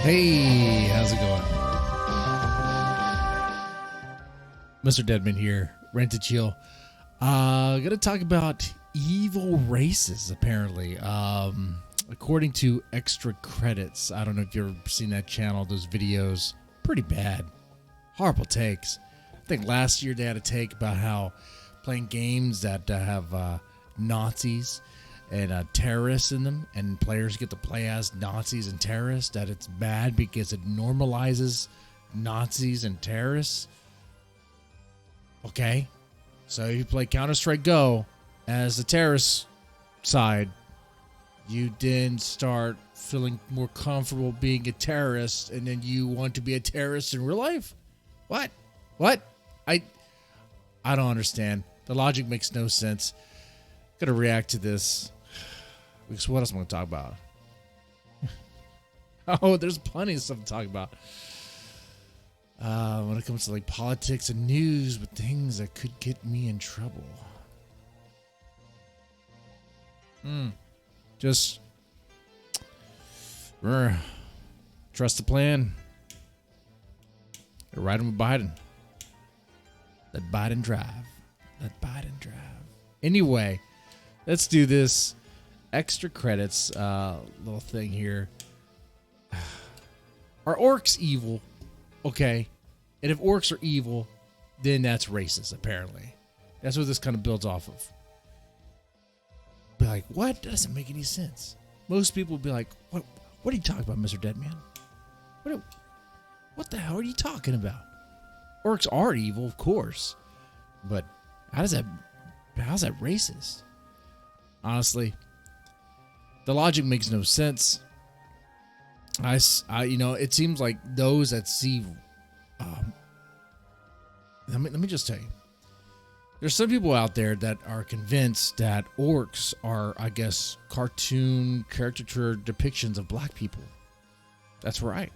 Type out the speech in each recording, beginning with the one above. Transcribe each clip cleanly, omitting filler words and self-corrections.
Hey, how's it going? Mr. Deadman here, Rent to Chill. Gonna talk about evil races, apparently. According to Extra Credits, I don't know if you've ever seen that channel, those videos. Pretty bad. Horrible takes. I think last year they had a take about how playing games that have Nazis and terrorists in them, and players get to play as Nazis and terrorists, that it's bad because it normalizes Nazis and terrorists. Okay, so you play Counter-Strike Go as the terrorist side, you then start feeling more comfortable being a terrorist, and then you want to be a terrorist in real life? What? I don't understand. The logic makes no sense. Gotta react to this. Because what else am I going to talk about? Oh, there's plenty of stuff to talk about. When it comes to like politics and news, but things that could get me in trouble. Just trust the plan. You're riding with Biden. Let Biden drive. Let Biden drive. Anyway, let's do this. Extra Credits, little thing here. Are orcs evil? Okay. And if orcs are evil, then that's racist, apparently. That's what this kind of builds off of. Be like, what? That doesn't make any sense. Most people will be like, what are you talking about, Mr. Deadman? What the hell are you talking about? Orcs are evil, of course. But how's that racist? Honestly, the logic makes no sense. I it seems like those that see, let me just tell you, there's some people out there that are convinced that orcs are, I guess, cartoon caricature depictions of black people. That's right.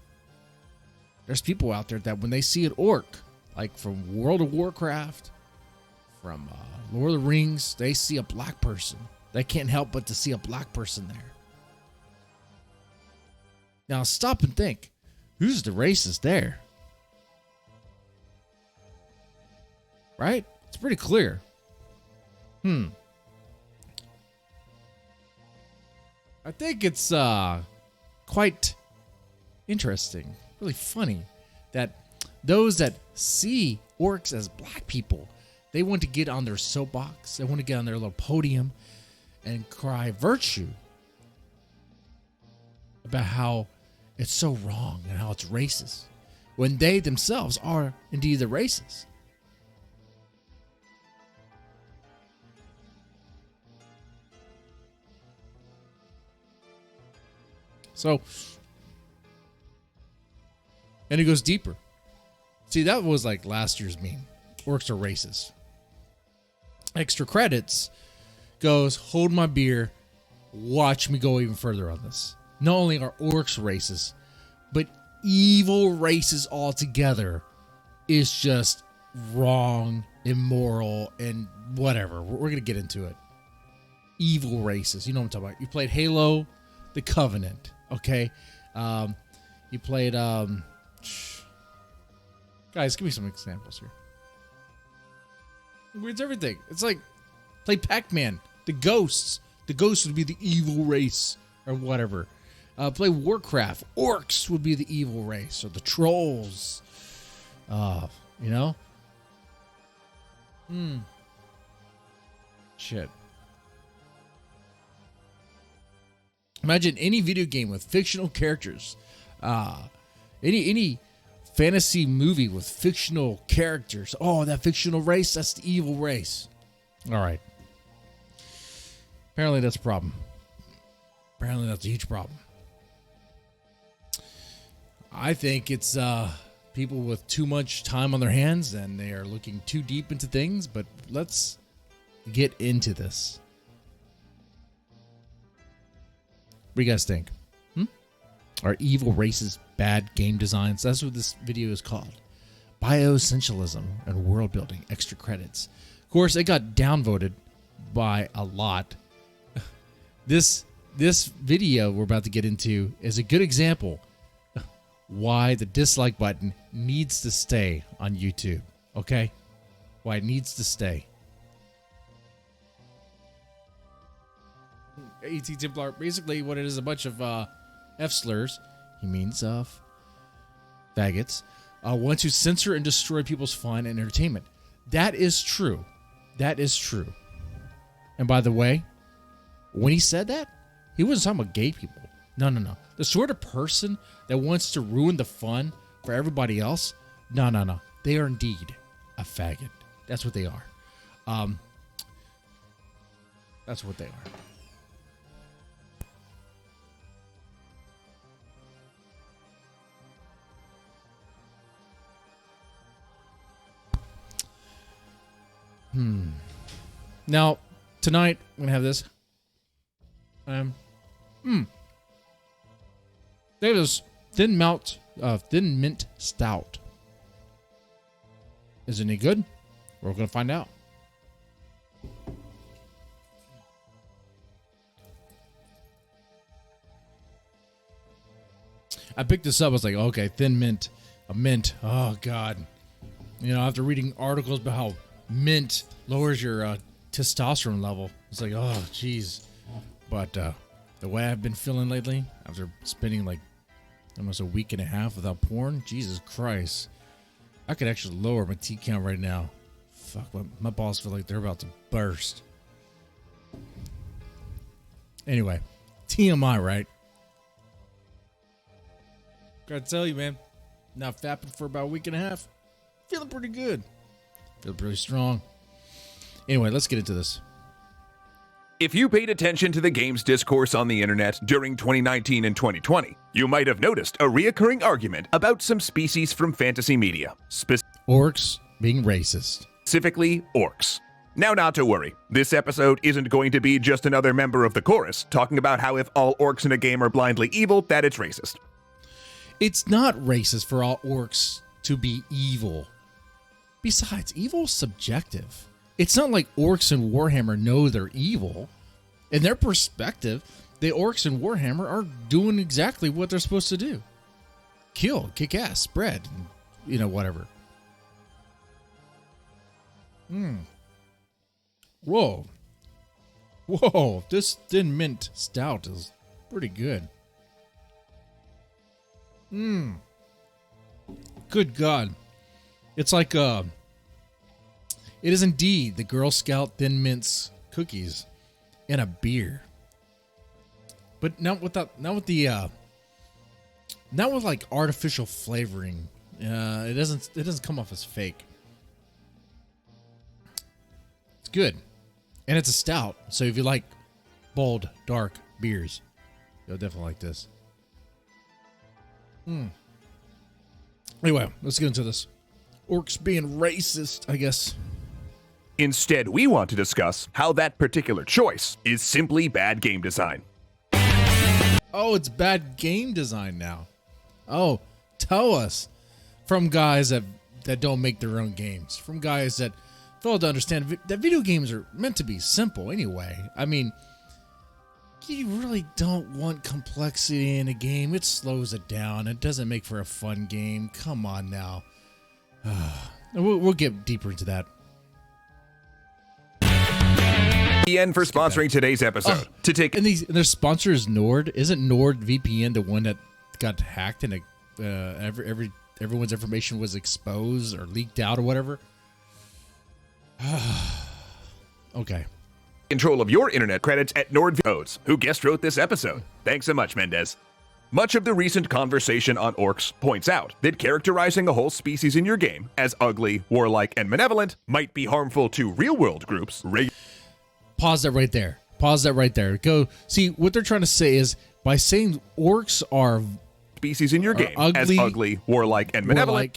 There's people out there that when they see an orc, like from World of Warcraft, from Lord of the Rings, they see a black person. They can't help but to see a black person there. Now stop and think. Who's the racist there? Right? It's pretty clear. I think it's quite interesting, really funny, that those that see orcs as black people, they want to get on their soapbox. They want to get on their little podium and cry virtue about how it's so wrong and how it's racist, when they themselves are indeed the racists. So, and it goes deeper. See, that was like last year's meme. Orcs are racist. Extra Credits goes, hold my beer, watch me go even further on this. Not only are orcs racist, but evil races altogether is just wrong, immoral, and whatever. We're going to get into it. Evil races. You know what I'm talking about. You played Halo, The Covenant, okay? You played... Guys, give me some examples here. It's everything. It's like, play Pac-Man, the ghosts. The ghosts would be the evil race or whatever. Play Warcraft. Orcs would be the evil race, or the trolls. You know? Shit. Imagine any video game with fictional characters. Any fantasy movie with fictional characters. Oh, that fictional race, that's the evil race. All right. Apparently that's a problem. Apparently that's a huge problem. I think it's people with too much time on their hands and they are looking too deep into things, but let's get into this. What do you guys think? Are evil races bad game designs? That's what this video is called. Bioessentialism and world building, extra credits. Of course, it got downvoted by a lot. This video we're about to get into is a good example why the dislike button needs to stay on YouTube. Okay? Why it needs to stay. E.T. Templar, basically what it is, a bunch of F slurs. He means faggots. Want to censor and destroy people's fun and entertainment. That is true. That is true. And by the way, when he said that, he wasn't talking about gay people. No. The sort of person that wants to ruin the fun for everybody else. No. They are indeed a faggot. That's what they are. That's what they are. Now, tonight, I'm going to have this. They have this thin mint stout. Is it any good? We're going to find out. I picked this up. I was like, okay, thin mint, a mint. Oh, God. You know, after reading articles about how mint lowers your testosterone level, it's like, oh, geez. But the way I've been feeling lately, after spending like almost a week and a half without porn, Jesus Christ, I could actually lower my T count right now. Fuck, my balls feel like they're about to burst. Anyway, TMI, right? Gotta tell you, man, not fapping for about a week and a half. Feeling pretty good. Feel pretty strong. Anyway, let's get into this. If you paid attention to the games discourse on the internet during 2019 and 2020, you might have noticed a reoccurring argument about some species from fantasy media, Orcs being racist. specifically orcs. Now, not to worry, this episode isn't going to be just another member of the chorus talking about how if all orcs in a game are blindly evil, that it's racist. It's not racist for all orcs to be evil. Besides, evil's subjective. It's not like orcs in Warhammer know they're evil. In their perspective, the orcs in Warhammer are doing exactly what they're supposed to do. Kill, kick ass, spread, whatever. Whoa, this thin mint stout is pretty good. Good God. It's like it is indeed the Girl Scout Thin Mints cookies in a beer. But not with like artificial flavoring. It doesn't come off as fake. It's good. And it's a stout. So if you like bold, dark beers, you'll definitely like this. Anyway, let's get into this. Orcs being racist, I guess. Instead, we want to discuss how that particular choice is simply bad game design. Oh, it's bad game design now. Oh, tell us. From guys that don't make their own games. From guys that fail to understand that video games are meant to be simple anyway. I mean, you really don't want complexity in a game. It slows it down. It doesn't make for a fun game. Come on now. We'll get deeper into that. VPN for sponsoring today's episode. And their sponsor is Nord. Isn't Nord VPN the one that got hacked and everyone's information was exposed or leaked out or whatever? Okay. Control of your internet credits at NordVPN, who guest wrote this episode. Thanks so much, Mendez. Much of the recent conversation on orcs points out that characterizing a whole species in your game as ugly, warlike, and malevolent might be harmful to real-world groups. Pause that right there. Pause that right there. Go see what they're trying to say is by saying orcs are species in your game ugly, as ugly, warlike, and malevolent.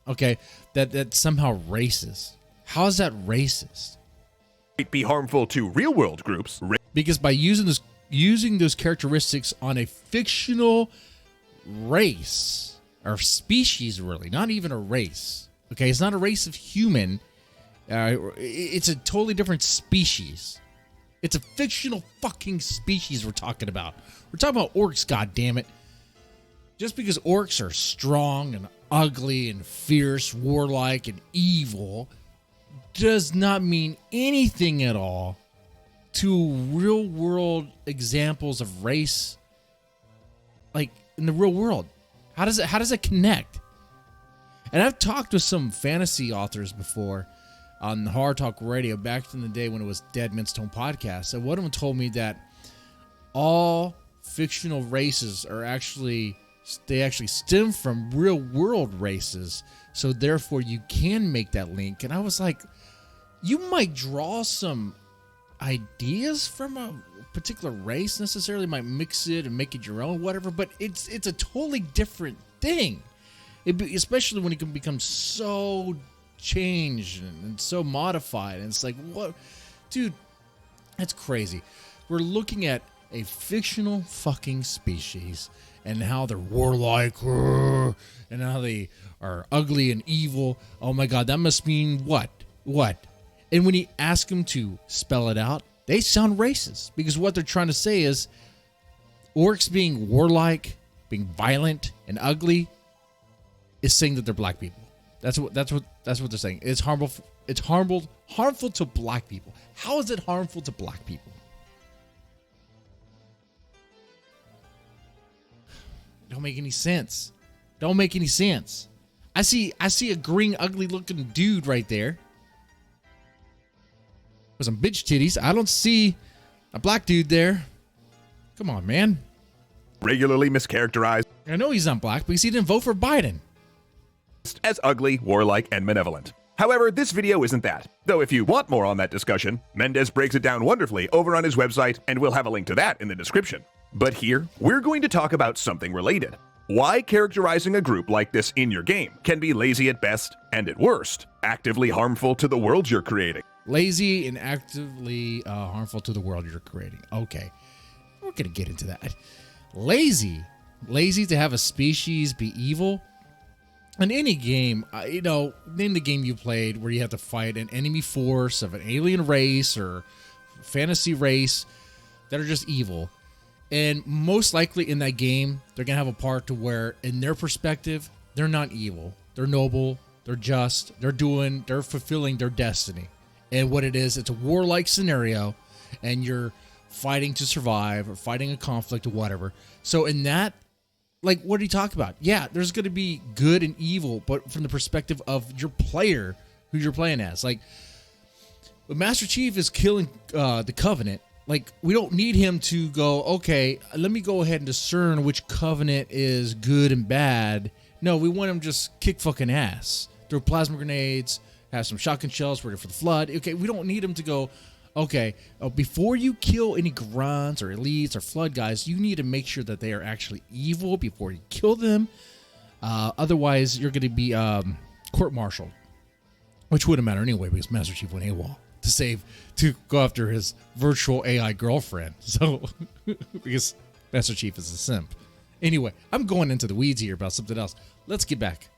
Okay, that somehow racist. How is that racist? Might be harmful to real-world groups. Because by using those characteristics on a fictional race or species, really, not even a race. Okay, it's not a race of human. It's a totally different species. It's a fictional fucking species we're talking about. We're talking about orcs, goddammit. Just because orcs are strong and ugly and fierce, warlike and evil does not mean anything at all to real world examples of race, like in the real world. How does it connect? And I've talked with some fantasy authors before on Horror Talk Radio back in the day when it was Dead Men's Tone podcast. And one of them told me that all fictional races are actually stem from real world races. So therefore you can make that link. And I was like, you might draw some ideas from a particular race, necessarily might mix it and make it your own, whatever, but it's a totally different thing. Especially when it can become so changed and so modified, and it's like, what, dude, that's crazy. We're looking at a fictional fucking species and how they're warlike and how they are ugly and evil. Oh my god, that must mean what? And when you ask them to spell it out, they sound racist, because what they're trying to say is orcs being warlike, being violent and ugly is saying that they're black people. That's what they're saying. It's harmful. It's harmful to black people. How is it harmful to black people? Don't make any sense. I see a green, ugly looking dude right there with some bitch titties. I don't see a black dude there. Come on, man. Regularly mischaracterized. I know he's not black because he didn't vote for Biden. As ugly, warlike, and malevolent. However, this video isn't that. Though if you want more on that discussion, Mendez breaks it down wonderfully over on his website, and we'll have a link to that in the description. But here, we're going to talk about something related. Why characterizing a group like this in your game can be lazy at best, and at worst, actively harmful to the world you're creating. Lazy and actively harmful to the world you're creating. Okay, we're going to get into that. Lazy to have a species be evil. In any game, name the game you played where you have to fight an enemy force of an alien race or fantasy race that are just evil. And most likely in that game, they're going to have a part to where, in their perspective, they're not evil. They're noble. They're just. They're fulfilling their destiny. And what it is, it's a warlike scenario, and you're fighting to survive or fighting a conflict or whatever. So in that, like, what do you talk about? Yeah, there's going to be good and evil, but from the perspective of your player, who you're playing as. Like, when Master Chief is killing the Covenant, like, we don't need him to go, okay, let me go ahead and discern which Covenant is good and bad. No, we want him to just kick fucking ass. Throw plasma grenades, have some shotgun shells ready for the flood. Okay, we don't need him to go, okay, before you kill any grunts or elites or flood guys, you need to make sure that they are actually evil before you kill them. Otherwise, you're going to be court-martialed, which wouldn't matter anyway because Master Chief went AWOL to go after his virtual AI girlfriend. So, because Master Chief is a simp. Anyway, I'm going into the weeds here about something else. Let's get back.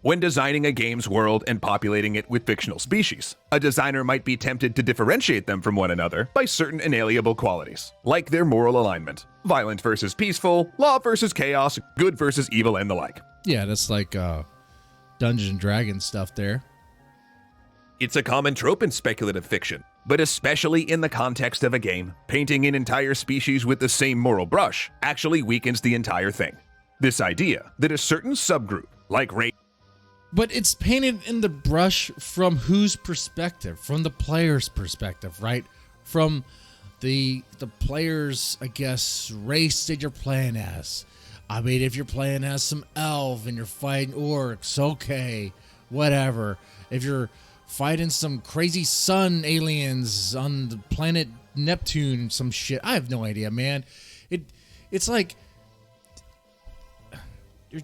When designing a game's world and populating it with fictional species, a designer might be tempted to differentiate them from one another by certain inalienable qualities, like their moral alignment, violent versus peaceful, law versus chaos, good versus evil, and the like. Yeah, that's like Dungeons and Dragons stuff there. It's a common trope in speculative fiction, but especially in the context of a game, painting an entire species with the same moral brush actually weakens the entire thing. This idea that a certain subgroup, like race, but it's painted in the brush from whose perspective? From the player's perspective, right? From the players, I guess, race that you're playing as. I mean, if you're playing as some elf and you're fighting orcs, okay, whatever. If you're fighting some crazy sun aliens on the planet Neptune, some shit, I have no idea, man. It's like you're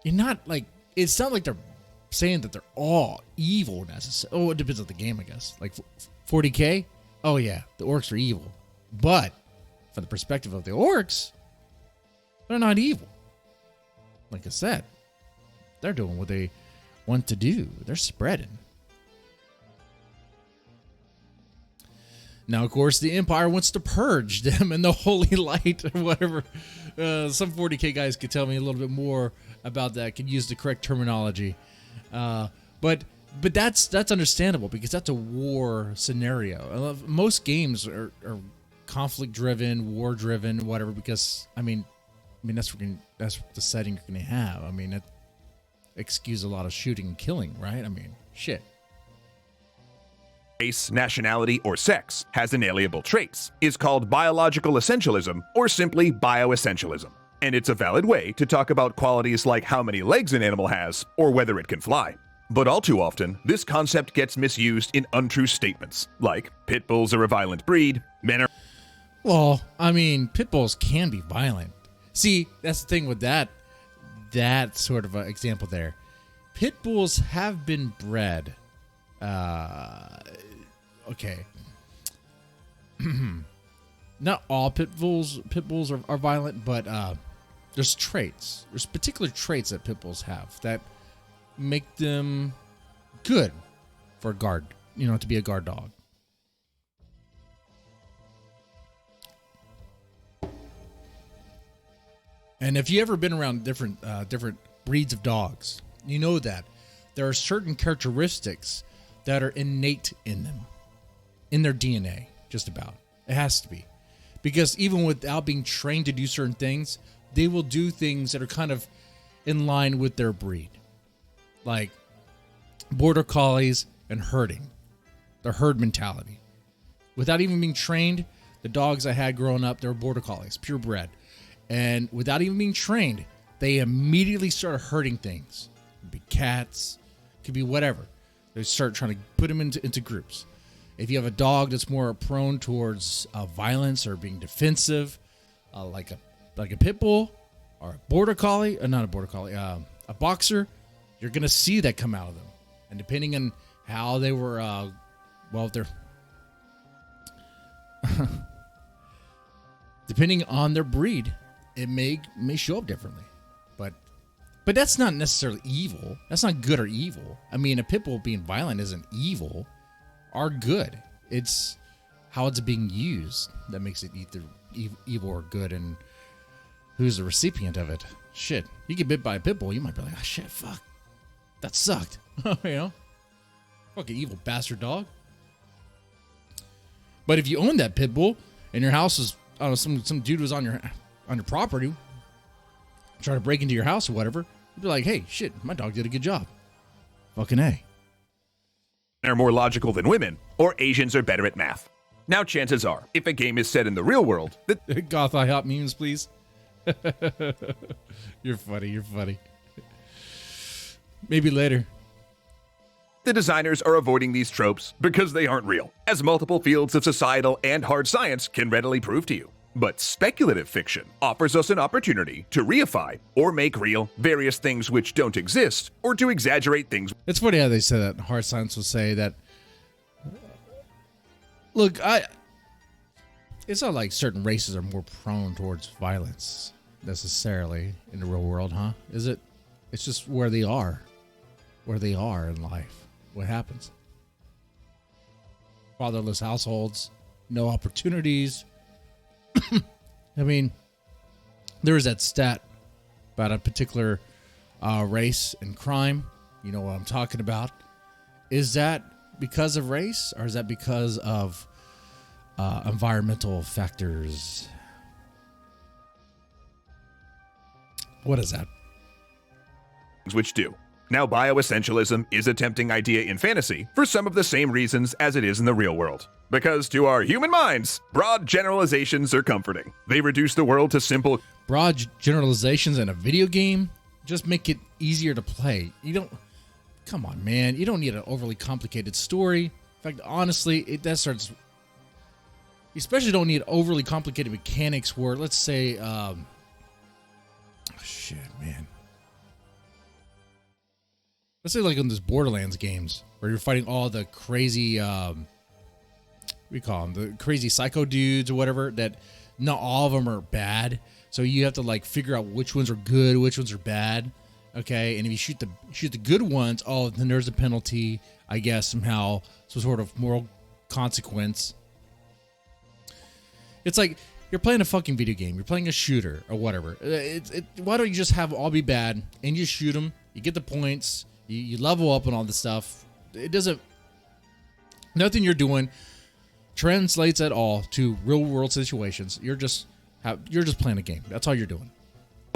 not like, it's not like they're saying that they're all evil necessarily. Oh, it depends on the game, I guess. Like 40K, oh yeah, the orcs are evil, but from the perspective of the orcs, they're not evil. Like I said, they're doing what they want to do. They're spreading. Now, of course, the Empire wants to purge them in the holy light or whatever. Some 40K guys could tell me a little bit more about that, could use the correct terminology. But that's understandable because that's a war scenario. Most games are conflict-driven, war-driven, whatever, because, I mean that's the setting you're going to have. I mean, that excuses a lot of shooting and killing, right? I mean, shit. Race, nationality, or sex has inalienable traits, is called biological essentialism or simply bioessentialism. And it's a valid way to talk about qualities like how many legs an animal has or whether it can fly. But all too often, this concept gets misused in untrue statements, like pit bulls are a violent breed, men are... Well, I mean, pit bulls can be violent. See, that's the thing with that sort of example there. Pit bulls have been bred. Okay. Not all pit bulls are violent, but there's traits. There's particular traits that pit bulls have that make them good for a guard, to be a guard dog. And if you ever been around different breeds of dogs, you know that there are certain characteristics that are innate in them, in their DNA, just about. It has to be. Because even without being trained to do certain things, they will do things that are kind of in line with their breed. Like border collies and herding. The herd mentality. Without even being trained, the dogs I had growing up, they were border collies, purebred. And without even being trained, they immediately started herding things. It could be cats, it could be whatever. They start trying to put them into groups. If you have a dog that's more prone towards violence or being defensive, like a pit bull or a border collie, not a border collie, a boxer, you're gonna see that come out of them. And depending on how they were, depending on their breed, it may show up differently. But that's not necessarily evil. That's not good or evil. I mean, a pit bull being violent isn't evil or good. It's how it's being used that makes it either evil or good, and who's the recipient of it. Shit, you get bit by a pit bull, you might be like, oh shit, fuck, that sucked. Fucking evil bastard dog. But if you own that pit bull and your house is, I don't know, some dude was on your property, trying to break into your house or whatever, you'd be like, hey, shit, my dog did a good job. Fucking A. Are more logical than women, or Asians are better at math. Now, chances are, if a game is set in the real world, that Goth IHOP memes, please. You're funny. Maybe later. The designers are avoiding these tropes because they aren't real, as multiple fields of societal and hard science can readily prove to you. But speculative fiction offers us an opportunity to reify or make real various things which don't exist, or to exaggerate things. It's funny how they say that. Hard science will say that. Look, it's not like certain races are more prone towards violence necessarily in the real world, huh? Is it? It's just where they are in life. What happens? Fatherless households, no opportunities. I mean, there is that stat about a particular race and crime. You know what I'm talking about. Is that because of race, or is that because of environmental factors? What is that? Which do. Now, bioessentialism is a tempting idea in fantasy for some of the same reasons as it is in the real world. Because to our human minds, broad generalizations are comforting. They reduce the world to simple, Broad generalizations in a video game just make it easier to play. You don't. Come on, man. You don't need an overly complicated story. In fact, honestly, that starts. You especially don't need overly complicated mechanics where, let's say, shit, man. Let's say like in this Borderlands games where you're fighting all the crazy, we call them the crazy psycho dudes or whatever, that not all of them are bad. So you have to like figure out which ones are good, which ones are bad. Okay. And if you shoot the good ones, oh, then there's a penalty, I guess, somehow, some sort of moral consequence. It's like you're playing a fucking video game. You're playing a shooter or whatever. Why don't you just have all be bad and you shoot them? You get the points. You level up and all this stuff. It doesn't. Nothing you're doing translates at all to real world situations. You're just playing a game. That's all you're doing.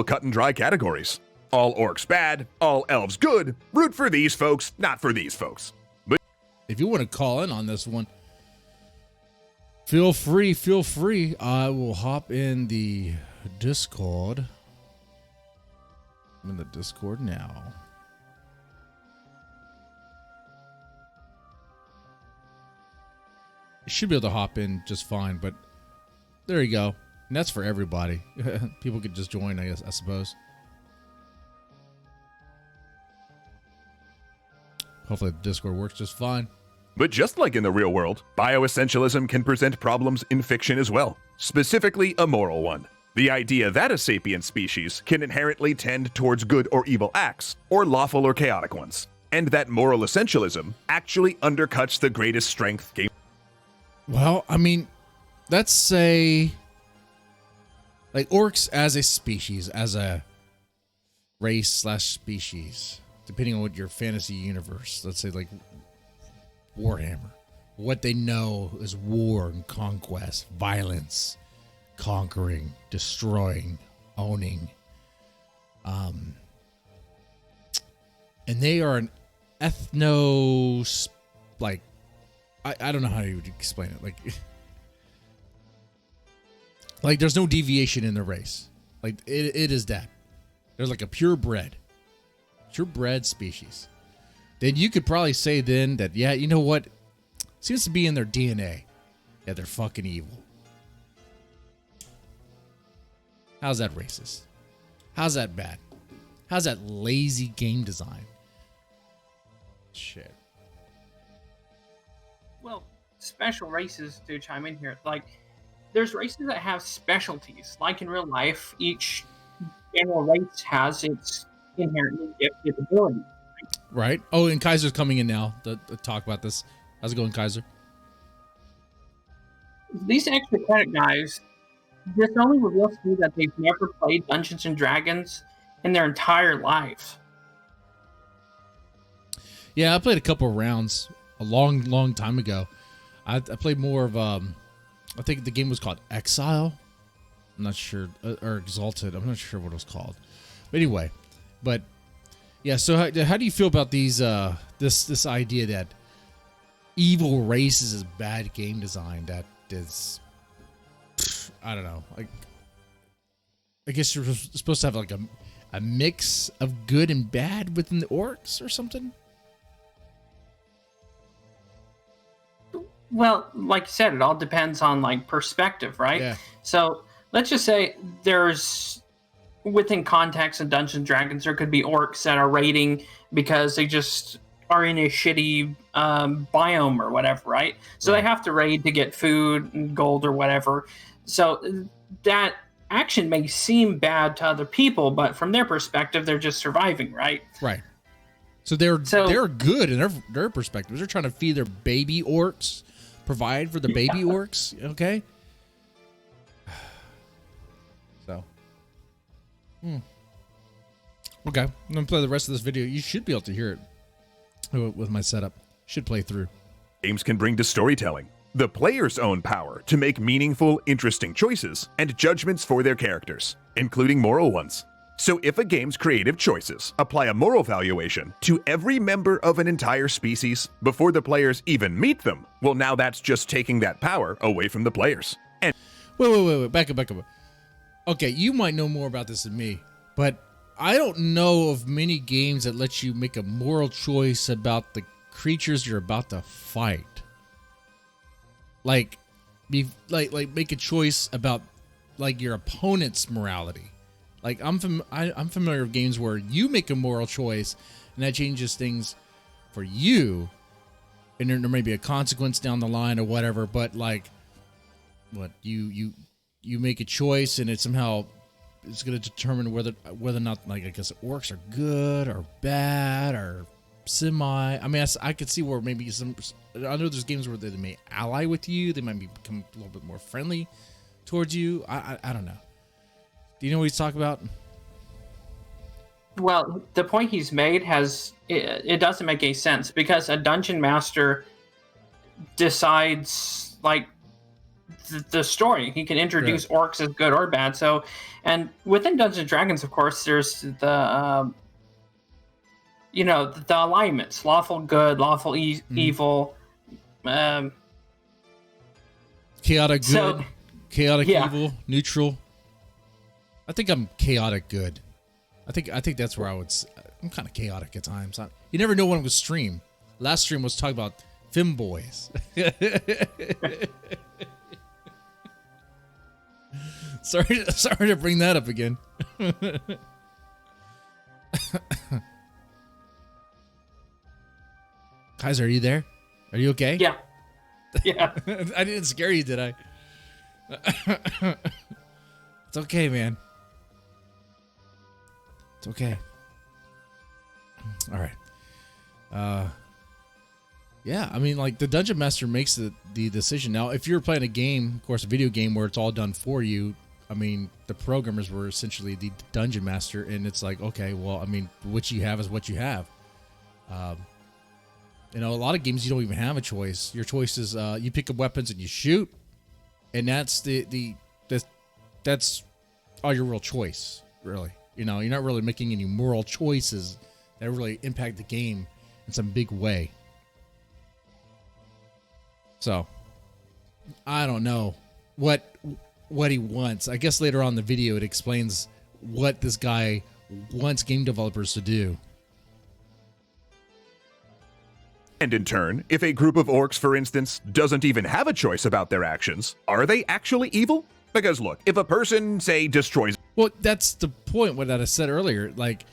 cut and dry categories. All orcs bad, all elves good. Root for these folks, not for these folks. But if you want to call in on this one, feel free. I will hop in the Discord. I'm in the Discord now. You should be able to hop in just fine, but there you go. And that's for everybody. People could just join, I suppose. Hopefully the Discord works just fine. But just like in the real world, bioessentialism can present problems in fiction as well, specifically a moral one. The idea that a sapient species can inherently tend towards good or evil acts, or lawful or chaotic ones, and that moral essentialism actually undercuts the greatest strength game. Well, I mean, let's say, like, orcs as a species, as a race/species, depending on what your fantasy universe, let's say like Warhammer, what they know is war and conquest, violence, conquering, destroying, owning. And they are an ethno, like, I don't know how you would explain it. Like there's no deviation in the race. Like it is that. There's like a purebred species. Then you could probably say then that, yeah, you know what? Seems to be in their DNA. Yeah, they're fucking evil. How's that racist? How's that bad? How's that lazy game design? Shit. Well, special races, to chime in here, like, there's races that have specialties. Like in real life, each general race has its inherently gifted ability. Right. Oh, and Kaiser's coming in now to talk about this. How's it going, Kaiser? These extra credit guys, this only reveals to me that they've never played Dungeons and Dragons in their entire life. Yeah, I played a couple of rounds a long time ago. I played more of, I think the game was called Exile. I'm not sure, or Exalted. I'm not sure what it was called. But anyway, yeah. So how do you feel about these this idea that evil races is bad game design? That is, I don't know. Like, I guess you're supposed to have like a mix of good and bad within the orcs or something. Well, like you said, it all depends on like perspective, right? Yeah. So let's just say there's, within context of Dungeons and Dragons, there could be orcs that are raiding because they just are in a shitty biome or whatever, right? So Right. they have to raid to get food and gold or whatever. So that action may seem bad to other people, but from their perspective, they're just surviving, right? Right. So they're good in their perspectives. They're trying to feed their baby orcs, provide for the baby orcs. Okay. So. Okay. I'm gonna play the rest of this video. You should be able to hear it with my setup. Should play through. Games can bring to storytelling the player's own power to make meaningful, interesting choices and judgments for their characters, including moral ones. So if a game's creative choices apply a moral valuation to every member of an entire species before the players even meet them, well, now that's just taking that power away from the players. And Wait. Back up. Okay, you might know more about this than me, but I don't know of many games that let you make a moral choice about the creatures you're about to fight. Like make a choice about like your opponent's morality. Like I'm familiar with games where you make a moral choice and that changes things for you, and there may be a consequence down the line or whatever. But like, what you make a choice and it somehow it's going to determine whether or not, like, I guess orcs are good or bad or semi. I mean, I could see where maybe I know there's games where they may ally with you. They might become a little bit more friendly towards you. I don't know. Do you know what he's talking about? Well, the point he's made it doesn't make any sense because a dungeon master decides like the story. He can introduce orcs as good or bad. So, and within Dungeons and Dragons, of course, there's the the alignments: lawful good, lawful evil, chaotic good, so, chaotic evil, neutral. I think I'm chaotic good. I think that's where I'm kind of chaotic at times. You never know when it was stream. Last stream was talking about femboys. Sorry to bring that up again. Kaiser, are you there? Are you okay? Yeah. I didn't scare you, did I? It's okay, man. It's okay. All right. Yeah, I mean, like, the Dungeon Master makes the decision. Now, if you're playing a game, of course, a video game where it's all done for you, I mean, the programmers were essentially the Dungeon Master, and it's like, okay, well, I mean, what you have is what you have. A lot of games you don't even have a choice. Your choice is you pick up weapons and you shoot, and that's that's all your real choice, really. You're not really making any moral choices that really impact the game in some big way. So, I don't know what he wants. I guess later on in the video it explains what this guy wants game developers to do. And in turn, if a group of orcs, for instance, doesn't even have a choice about their actions, are they actually evil? Because look, if a person, say, destroys... Well, that's the point what I said earlier. Like,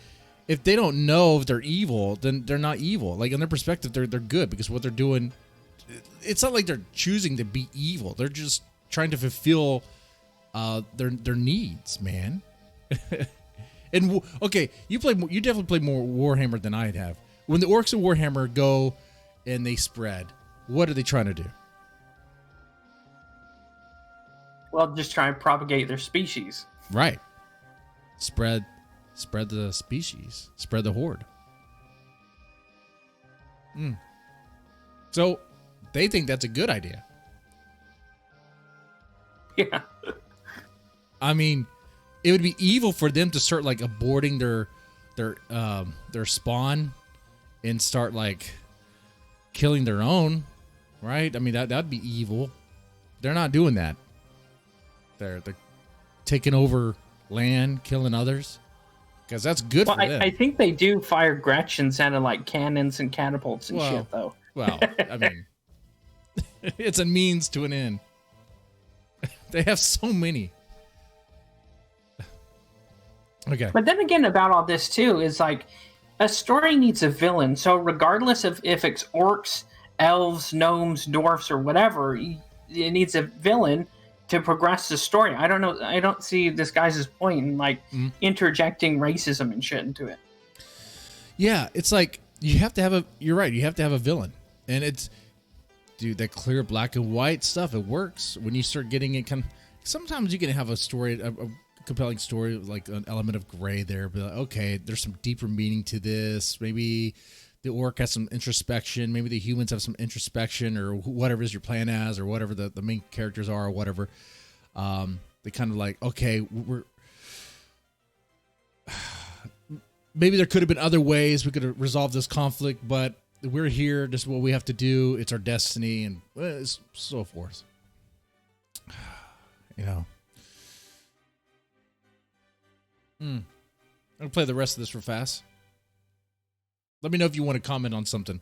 if they don't know if they're evil, then they're not evil. Like, in their perspective, they're good because what they're doing... It's not like they're choosing to be evil. They're just trying to fulfill their needs, man. And okay, you definitely play more Warhammer than I'd have. When the orcs in Warhammer go and they spread, what are they trying to do? Well, just try and propagate their species. Right. Spread the species. Spread the horde. So they think that's a good idea. Yeah. I mean, it would be evil for them to start like aborting their spawn and start like killing their own, right? I mean that'd be evil. They're not doing that. They're taking over land, killing others, because that's good for them. I think they do fire Gretchens out of like cannons and catapults and shit, though. Well, I mean, it's a means to an end. They have so many. Okay. But then again, about all this too is like a story needs a villain. So regardless of if it's orcs, elves, gnomes, dwarfs, or whatever, it needs a villain to progress the story. I don't know. I don't see this guy's point in like interjecting racism and shit into it. Yeah, it's like you have to have you're right. You have to have a villain, and dude, that clear black and white stuff, it works. When you start getting it, sometimes you can have a story, a compelling story, like an element of gray there. But like, okay, there's some deeper meaning to this. Maybe the orc has some introspection. Maybe the humans have some introspection, or whatever it is you're playing as, or whatever the main characters are, or whatever. They kind of like, okay, maybe there could have been other ways we could have resolved this conflict, but we're here. This is what we have to do. It's our destiny, and so forth. You know. I'm gonna play the rest of this real fast. Let me know if you want to comment on something.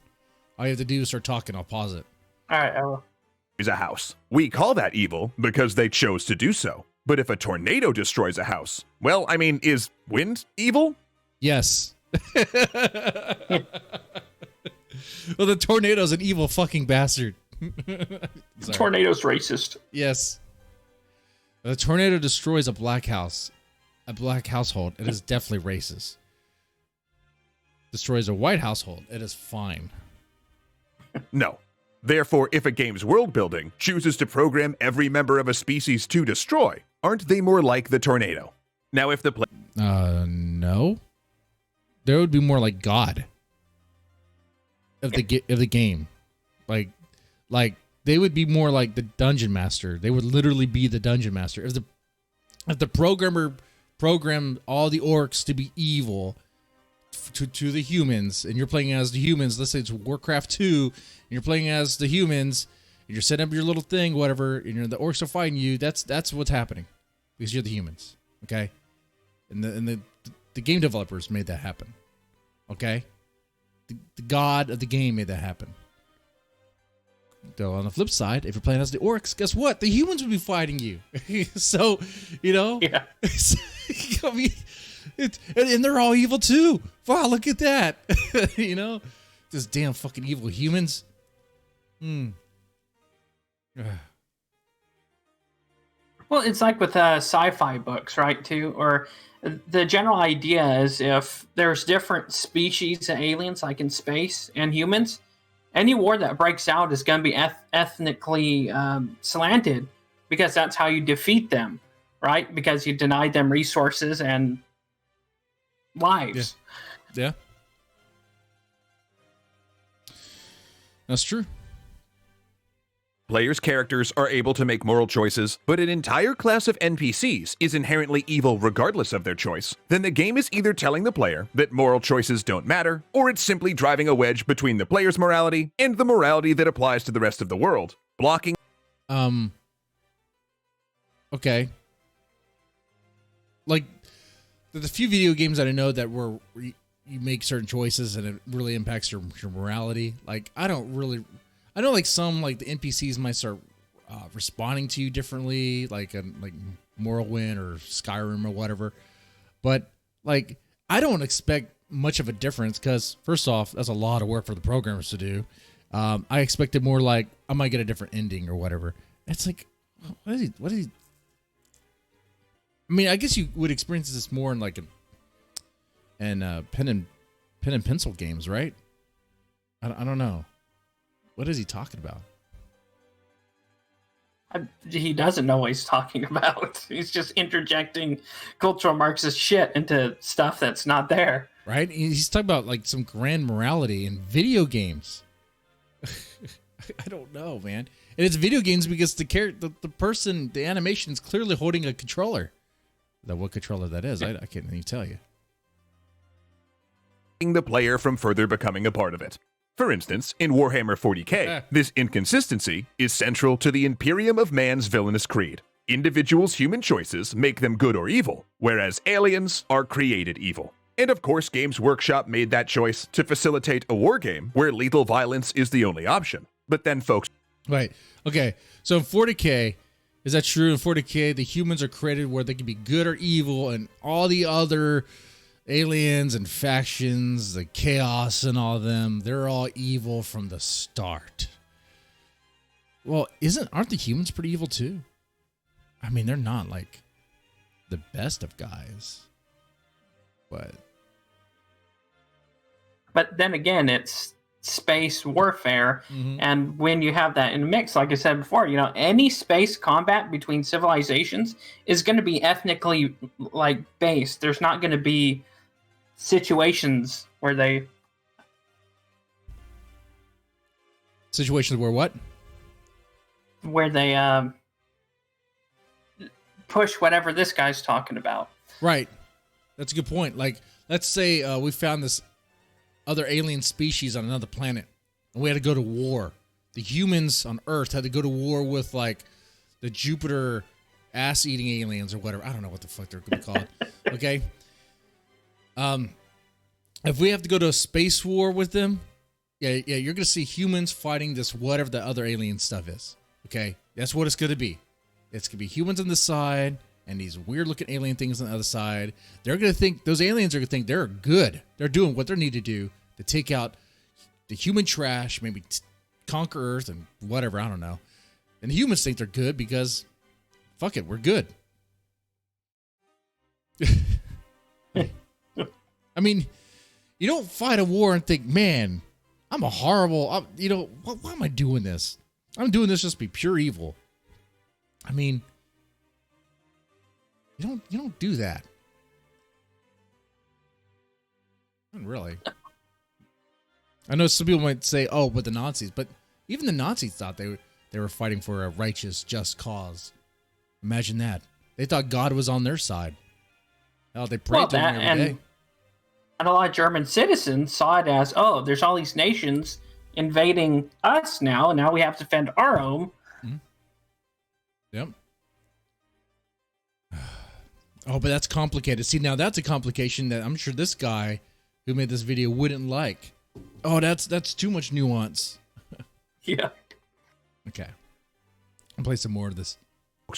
All you have to do is start talking. I'll pause it. All right, I will. A house. We call that evil because they chose to do so. But if a tornado destroys a house, well, I mean, is wind evil? Yes. Well, the tornado's an evil fucking bastard. Tornado's racist. Yes. The tornado destroys a black house, a black household. It is definitely racist. Destroys a white household. It is fine. No. Therefore, if a game's world building chooses to program every member of a species to destroy, aren't they more like the tornado? Now, if the No. There would be more like God of the game, like they would be more like the dungeon master. They would literally be the dungeon master. If the programmer programmed all the orcs to be evil to the humans, and you're playing as the humans, let's say it's Warcraft 2, and you're playing as the humans, and you're setting up your little thing, whatever, and the orcs are fighting you. That's what's happening because you're the humans, okay? And the game developers made that happen, okay? The god of the game made that happen. Though on the flip side, if you're playing as the orcs, guess what? The humans would be fighting you. So, you know, Yeah. I mean, and they're all evil too. Wow, look at that. You know, those damn fucking evil humans. Well, it's like with sci-fi books, right? Too, or the general idea is if there's different species of aliens, like in space, and humans, any war that breaks out is going to be ethnically slanted because that's how you defeat them, right? Because you deny them resources and lives. Yeah. That's true. players' characters are able to make moral choices, but an entire class of NPCs is inherently evil regardless of their choice, then the game is either telling the player that moral choices don't matter, or it's simply driving a wedge between the player's morality and the morality that applies to the rest of the world, blocking. Okay. Like, there's a few video games that I know that where you make certain choices and it really impacts your morality. Like, I know like some, like the NPCs might start responding to you differently, like Morrowind or Skyrim or whatever. But like, I don't expect much of a difference because first off, that's a lot of work for the programmers to do. I expected more like I might get a different ending or whatever. It's like, what is he? I mean, I guess you would experience this more in like pen and pencil games, right? I don't know. What is he talking about? He doesn't know what he's talking about. He's just interjecting cultural Marxist shit into stuff that's not there. Right? He's talking about like some grand morality in video games. I don't know, man. And it's video games because the person, the animation is clearly holding a controller. What controller that is, I can't even tell you. The player from further becoming a part of it. For instance, in Warhammer 40k, this inconsistency is central to the Imperium of Man's villainous creed. Individuals' human choices make them good or evil, whereas aliens are created evil. And of course, Games Workshop made that choice to facilitate a war game where lethal violence is the only option. But then folks... Right. Okay. So in 40k, is that true? In 40k, the humans are created where they can be good or evil, and all the other aliens and factions, the chaos and all of them, they're all evil from the start. Well, aren't the humans pretty evil too? I mean, they're not like the best of guys. But then again, it's space warfare, and when you have that in a mix, like I said before, any space combat between civilizations is going to be ethnically based. There's not going to be situations where they push whatever this guy's talking about. Right. That's a good point. Like, let's say we found this other alien species on another planet, and we had to go to war. The humans on Earth had to go to war with, like, the Jupiter ass-eating aliens or whatever. I don't know what the fuck they're going to be called. Okay? If we have to go to a space war with them, yeah, you're going to see humans fighting this whatever the other alien stuff is. Okay? That's what it's going to be. It's going to be humans on the side and these weird-looking alien things on the other side. They're going to think, those aliens are going to think they're good. They're doing what they need to do to take out the human trash, maybe conquer Earth and whatever, I don't know. And the humans think they're good because, fuck it, we're good. I mean, you don't fight a war and think, man, I'm a horrible, why am I doing this? I'm doing this just to be pure evil. I mean, you don't do that. Not really. I know some people might say, oh, but the Nazis, but even the Nazis thought they were fighting for a righteous, just cause. Imagine that. They thought God was on their side. Oh, they prayed to him every day. And a lot of German citizens saw it as, oh, there's all these nations invading us now, and now we have to defend our own. Mm-hmm. Yep. Oh, but that's complicated. See, now that's a complication that I'm sure this guy who made this video wouldn't like. Oh, that's too much nuance. Yeah. Okay. I'll play some more of this.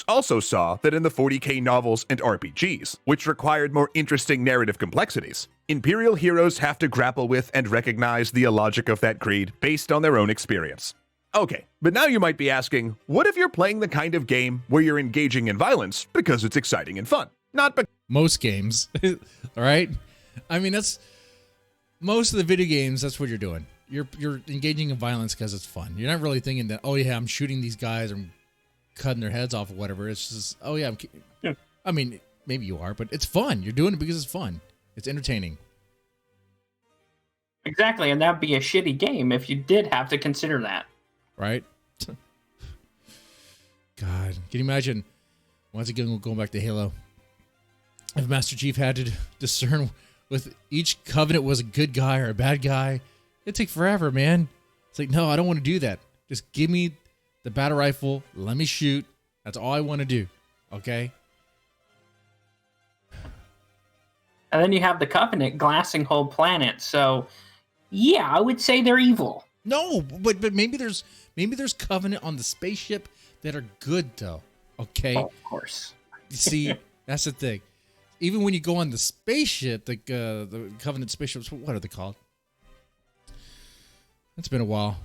Also saw that in the 40K novels and RPGs, which required more interesting narrative complexities, Imperial heroes have to grapple with and recognize the illogic of that creed based on their own experience. Okay, but now you might be asking, what if you're playing the kind of game where you're engaging in violence because it's exciting and fun? Not because most games, all right? I mean, that's most of the video games, that's what you're doing. You're engaging in violence because it's fun. You're not really thinking that, oh yeah, I'm shooting these guys or I'm cutting their heads off or whatever. It's just, oh yeah, I mean, maybe you are, but it's fun. You're doing it because it's fun. It's entertaining. Exactly, and that'd be a shitty game if you did have to consider that. Right? God, can you imagine, once again, going back to Halo, if Master Chief had to discern with each Covenant was a good guy or a bad guy, it'd take forever, man. It's like, no, I don't want to do that. Just give me the battle rifle, let me shoot. That's all I want to do, okay? And then you have the Covenant glassing whole planets, so yeah, I would say they're evil. No, but maybe there's Covenant on the spaceship that are good though. Okay. Oh, of course. You see, that's the thing. Even when you go on the spaceship, the Covenant spaceships, what are they called? It's been a while.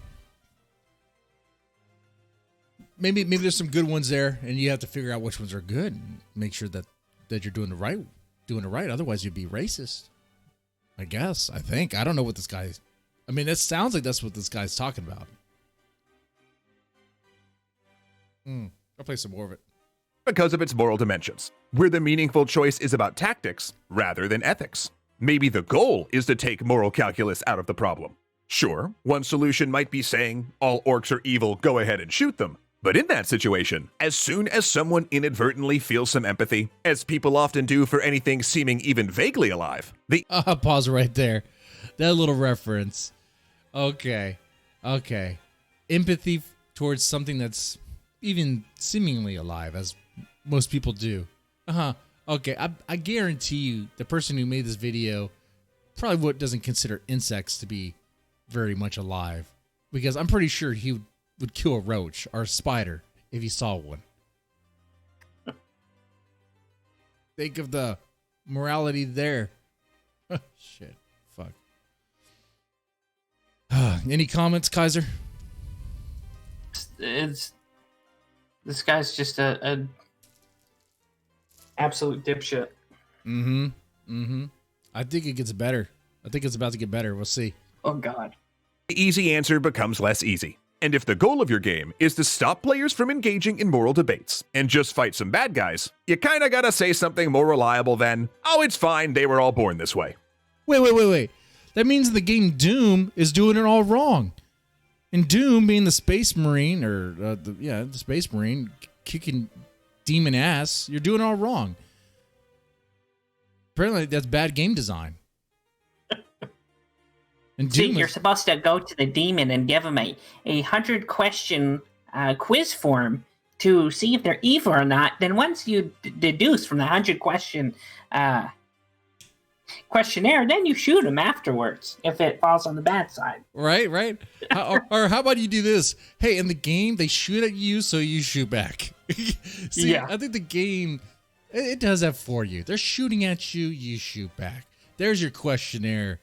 Maybe there's some good ones there, and you have to figure out which ones are good and make sure that you're doing it right. Otherwise, you'd be racist. I guess. I think. I don't know what this guy's. I mean, it sounds like that's what this guy's talking about. I'll play some more of it. because of its moral dimensions, where the meaningful choice is about tactics rather than ethics. Maybe the goal is to take moral calculus out of the problem. Sure, one solution might be saying, all orcs are evil, go ahead and shoot them. But in that situation, as soon as someone inadvertently feels some empathy, as people often do for anything seeming even vaguely alive, the pause right there. That little reference. Okay. Empathy towards something that's even seemingly alive, as most people do. Okay, I guarantee you the person who made this video probably doesn't consider insects to be very much alive. Because I'm pretty sure he would kill a roach or a spider if he saw one. Think of the morality there. Shit. Fuck. Any comments, Kaiser? This guy's just a absolute dipshit. I think it gets better. I think it's about to get better. We'll see. Oh, God. The easy answer becomes less easy. And if the goal of your game is to stop players from engaging in moral debates and just fight some bad guys, you kinda gotta say something more reliable than, oh, it's fine, they were all born this way. Wait. That means the game Doom is doing it all wrong. And Doom being the Space Marine, or the Space Marine kicking demon ass, you're doing it all wrong. Apparently, that's bad game design. And See, Doom you're is, supposed to go to the demon and give him a 100-question quiz form to see if they're evil or not. Then once you deduce from the 100-question questionnaire, then you shoot him afterwards if it falls on the bad side. right. Or how about you do this? Hey, in the game, they shoot at you, so you shoot back. See, Yeah. I think the game, it does that for you. They're shooting at you, you shoot back. There's your questionnaire,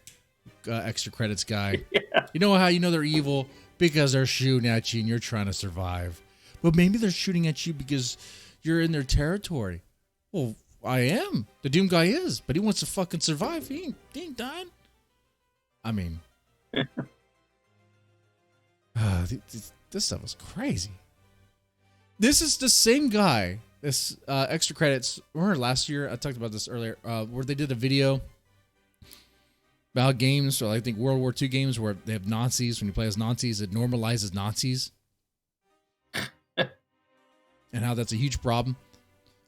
extra credits guy. Yeah. You know how you know they're evil? Because they're shooting at you and you're trying to survive. But maybe they're shooting at you because you're in their territory. Well, I am. The Doom guy is, but he wants to fucking survive. He ain't dying. I mean, this stuff was crazy. This is the same guy. This extra credits. Remember last year? I talked about this earlier. Where they did a video about games, or I think World War II games where they have Nazis. When you play as Nazis, it normalizes Nazis, and how that's a huge problem.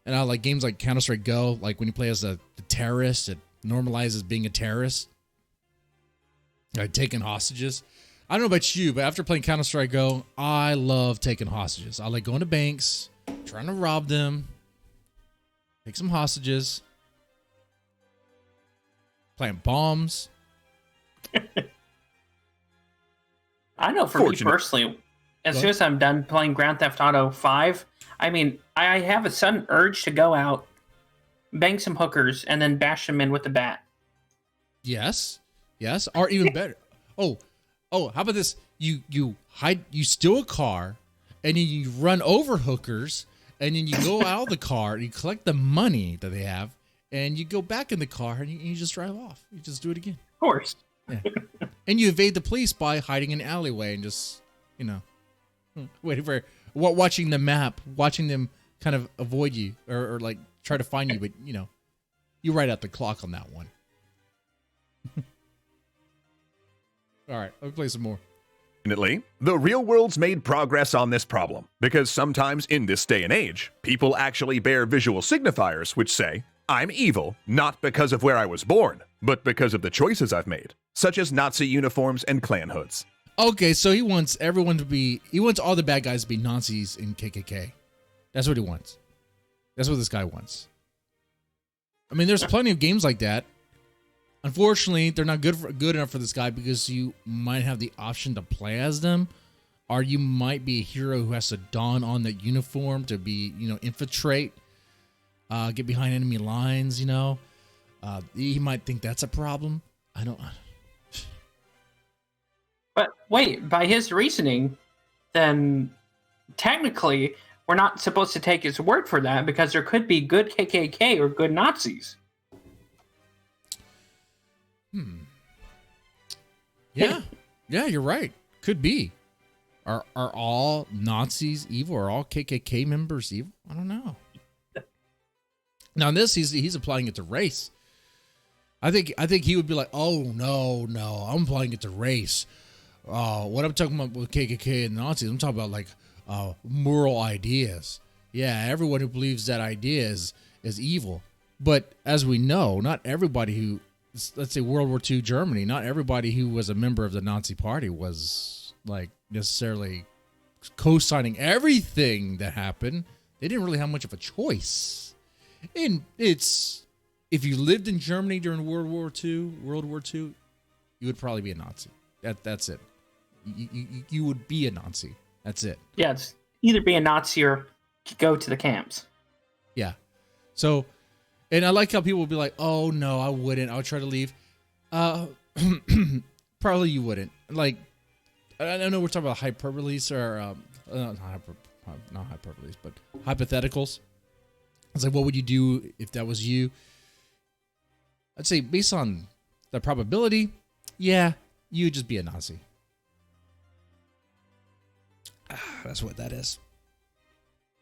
And how like games like Counter-Strike Go, like when you play as a terrorist, it normalizes being a terrorist. Like taking hostages. I don't know about you, but after playing Counter-Strike Go, I love taking hostages. I like going to banks, trying to rob them, take some hostages, playing bombs. I know for Fortunate. me personally, as soon as I'm done playing Grand Theft Auto 5, I mean, I have a sudden urge to go out, bang some hookers, and then bash them in with the bat. Yes, or even better. Oh, how about this? You steal a car, and then you run over hookers, and then you go out of the car, and you collect the money that they have, and you go back in the car, and you just drive off. You just do it again. Of course. Yeah. And you evade the police by hiding in an alleyway and just, waiting for watching the map, watching them kind of avoid you or like try to find you, but you write out the clock on that one. All right, let me play some more. Fortunately, the real world's made progress on this problem, because sometimes in this day and age, people actually bear visual signifiers which say, I'm evil, not because of where I was born, but because of the choices I've made, such as Nazi uniforms and Klan hoods. Okay, so he wants all the bad guys to be Nazis in KKK. That's what he wants. That's what this guy wants. I mean, there's plenty of games like that. Unfortunately, they're not good enough for this guy because you might have the option to play as them, or you might be a hero who has to don on that uniform to be, infiltrate, get behind enemy lines. He might think that's a problem. I don't. But wait, by his reasoning, then technically we're not supposed to take his word for that because there could be good KKK or good Nazis. Yeah, you're right. Could be. Are all Nazis evil? Are all KKK members evil? I don't know. Now in this, he's applying it to race. I think he would be like, oh no, I'm applying it to race. What I'm talking about with KKK and Nazis, I'm talking about like moral ideas. Yeah, everyone who believes that idea is evil. But as we know, not everybody who, let's say World War II Germany, not everybody who was a member of the Nazi Party was like necessarily co-signing everything that happened. They didn't really have much of a choice. And if you lived in Germany during World War II, you would probably be a Nazi. That's it. You would be a Nazi. That's it. Yeah, it's either be a Nazi or go to the camps. Yeah. So, and I like how people will be like, "Oh no, I wouldn't. I would try to leave." Probably you wouldn't. Like, I don't know. We're talking about hyperboles or not hyperboles, but hypotheticals. It's like, what would you do if that was you? I'd say based on the probability, yeah, you'd just be a Nazi. That's what that is.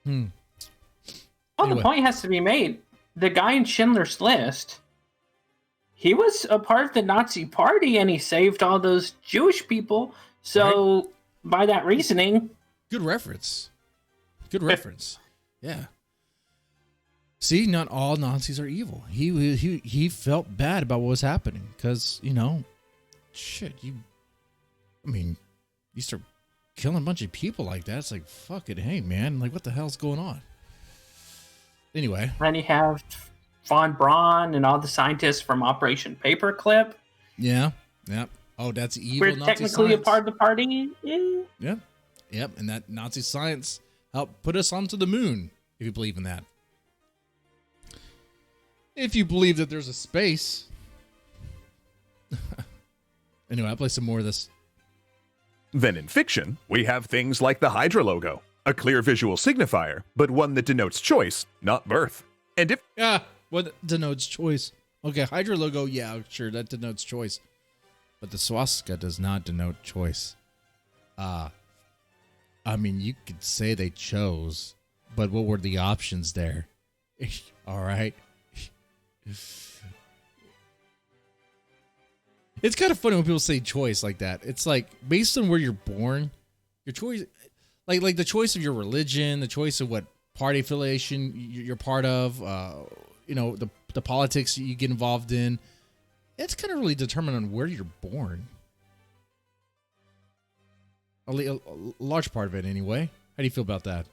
Oh, Anyway. the point has to be made. The guy in Schindler's List, he was a part of the Nazi Party and he saved all those Jewish people. So, by that reasoning, Good reference. Yeah. See, not all Nazis are evil. He felt bad about what was happening because, you know, shit, you start killing a bunch of people like that. It's like, fuck it. Hey, man, like, what the hell's going on? Anyway. Then you have von Braun and all the scientists from Operation Paperclip. Yeah. Yep. Oh, that's evil. We're Nazi technically science. a part of the party. Yeah. Yep. Yep. And that Nazi science helped put us onto the moon, if you believe in that. If you believe that there's a space. Anyway, I'll play some more of this. Then in fiction, we have things like the Hydra logo, a clear visual signifier, but one that denotes choice, not birth. And if What denotes choice? Okay, Hydra logo, yeah, sure, that denotes choice. But the swastika does not denote choice. I mean, you could say they chose, but what were the options there? All right. It's kind of funny when people say choice like that. It's like based on where you're born, your choice, like the choice of your religion, the choice of what party affiliation you're part of, you know, the politics you get involved in. It's kind of really determined on where you're born. A large part of it, anyway. How do you feel about that?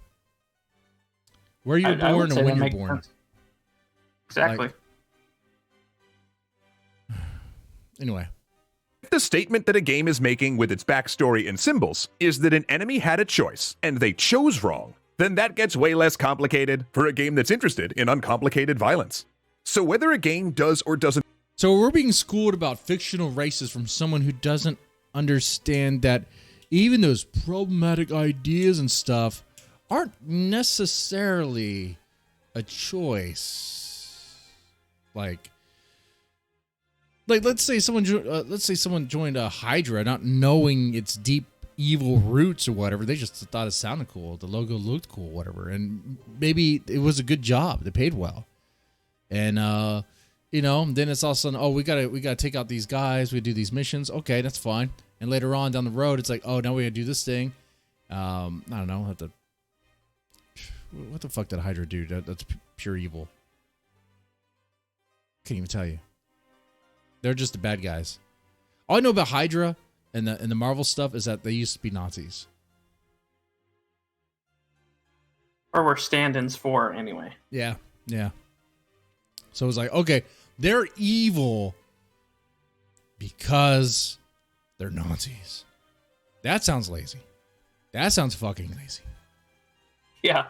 Where you're born and when you're born. Sense. Exactly. Anyway. the statement that a game is making with its backstory and symbols is that an enemy had a choice, and they chose wrong, then that gets way less complicated for a game that's interested in uncomplicated violence. So whether a game does or doesn't... So we're being schooled about fictional races from someone who doesn't understand that even those problematic ideas and stuff aren't necessarily a choice. Like let's say someone joined a Hydra not knowing its deep evil roots or whatever. They just thought it sounded cool. The logo looked cool, whatever. And maybe it was a good job. They paid well. And then it's all of a sudden, we gotta take out these guys. We do these missions. Okay, that's fine. And later on down the road, it's like, now we gotta do this thing. I don't know. What the fuck did Hydra do? That's pure evil. Can't even tell you. They're just the bad guys. All I know about Hydra and the Marvel stuff is that they used to be Nazis. Or were stand-ins for, anyway. Yeah. So it was like, okay, they're evil because they're Nazis. That sounds lazy. That sounds fucking lazy. Yeah.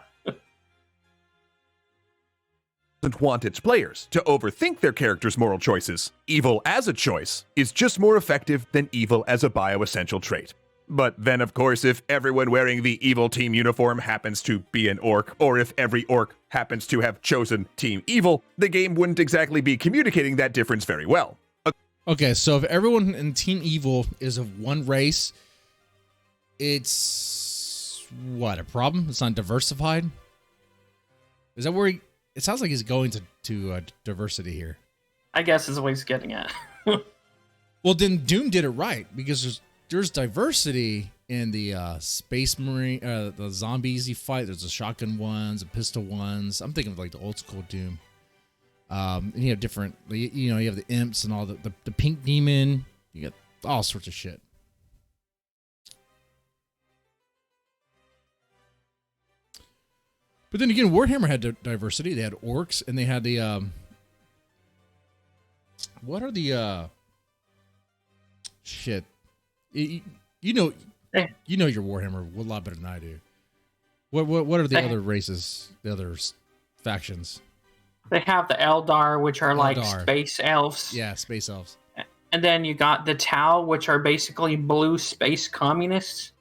doesn't want its players to overthink their characters' moral choices. Evil as a choice is just more effective than evil as a bioessential trait. But then, of course, if everyone wearing the evil team uniform happens to be an orc, or if every orc happens to have chosen Team Evil, the game wouldn't exactly be communicating that difference very well. Okay, so if everyone in Team Evil is of one race, it's what, a problem? It's not diversified? Is that where it sounds like he's going to diversity here. I guess is what he's getting at. Well, then Doom did it right, because there's diversity in the Space Marine, the zombies you fight. There's the shotgun ones, the pistol ones. I'm thinking of like the old school Doom. And you have different, you have the imps and all the pink demon. You got all sorts of shit. But then again, Warhammer had diversity. They had orcs, and they had the what are the shit? You know your Warhammer a lot better than I do. What are the other races? The other factions? They have the Eldar, which are like space elves. Yeah, space elves. And then you got the Tau, which are basically blue space communists.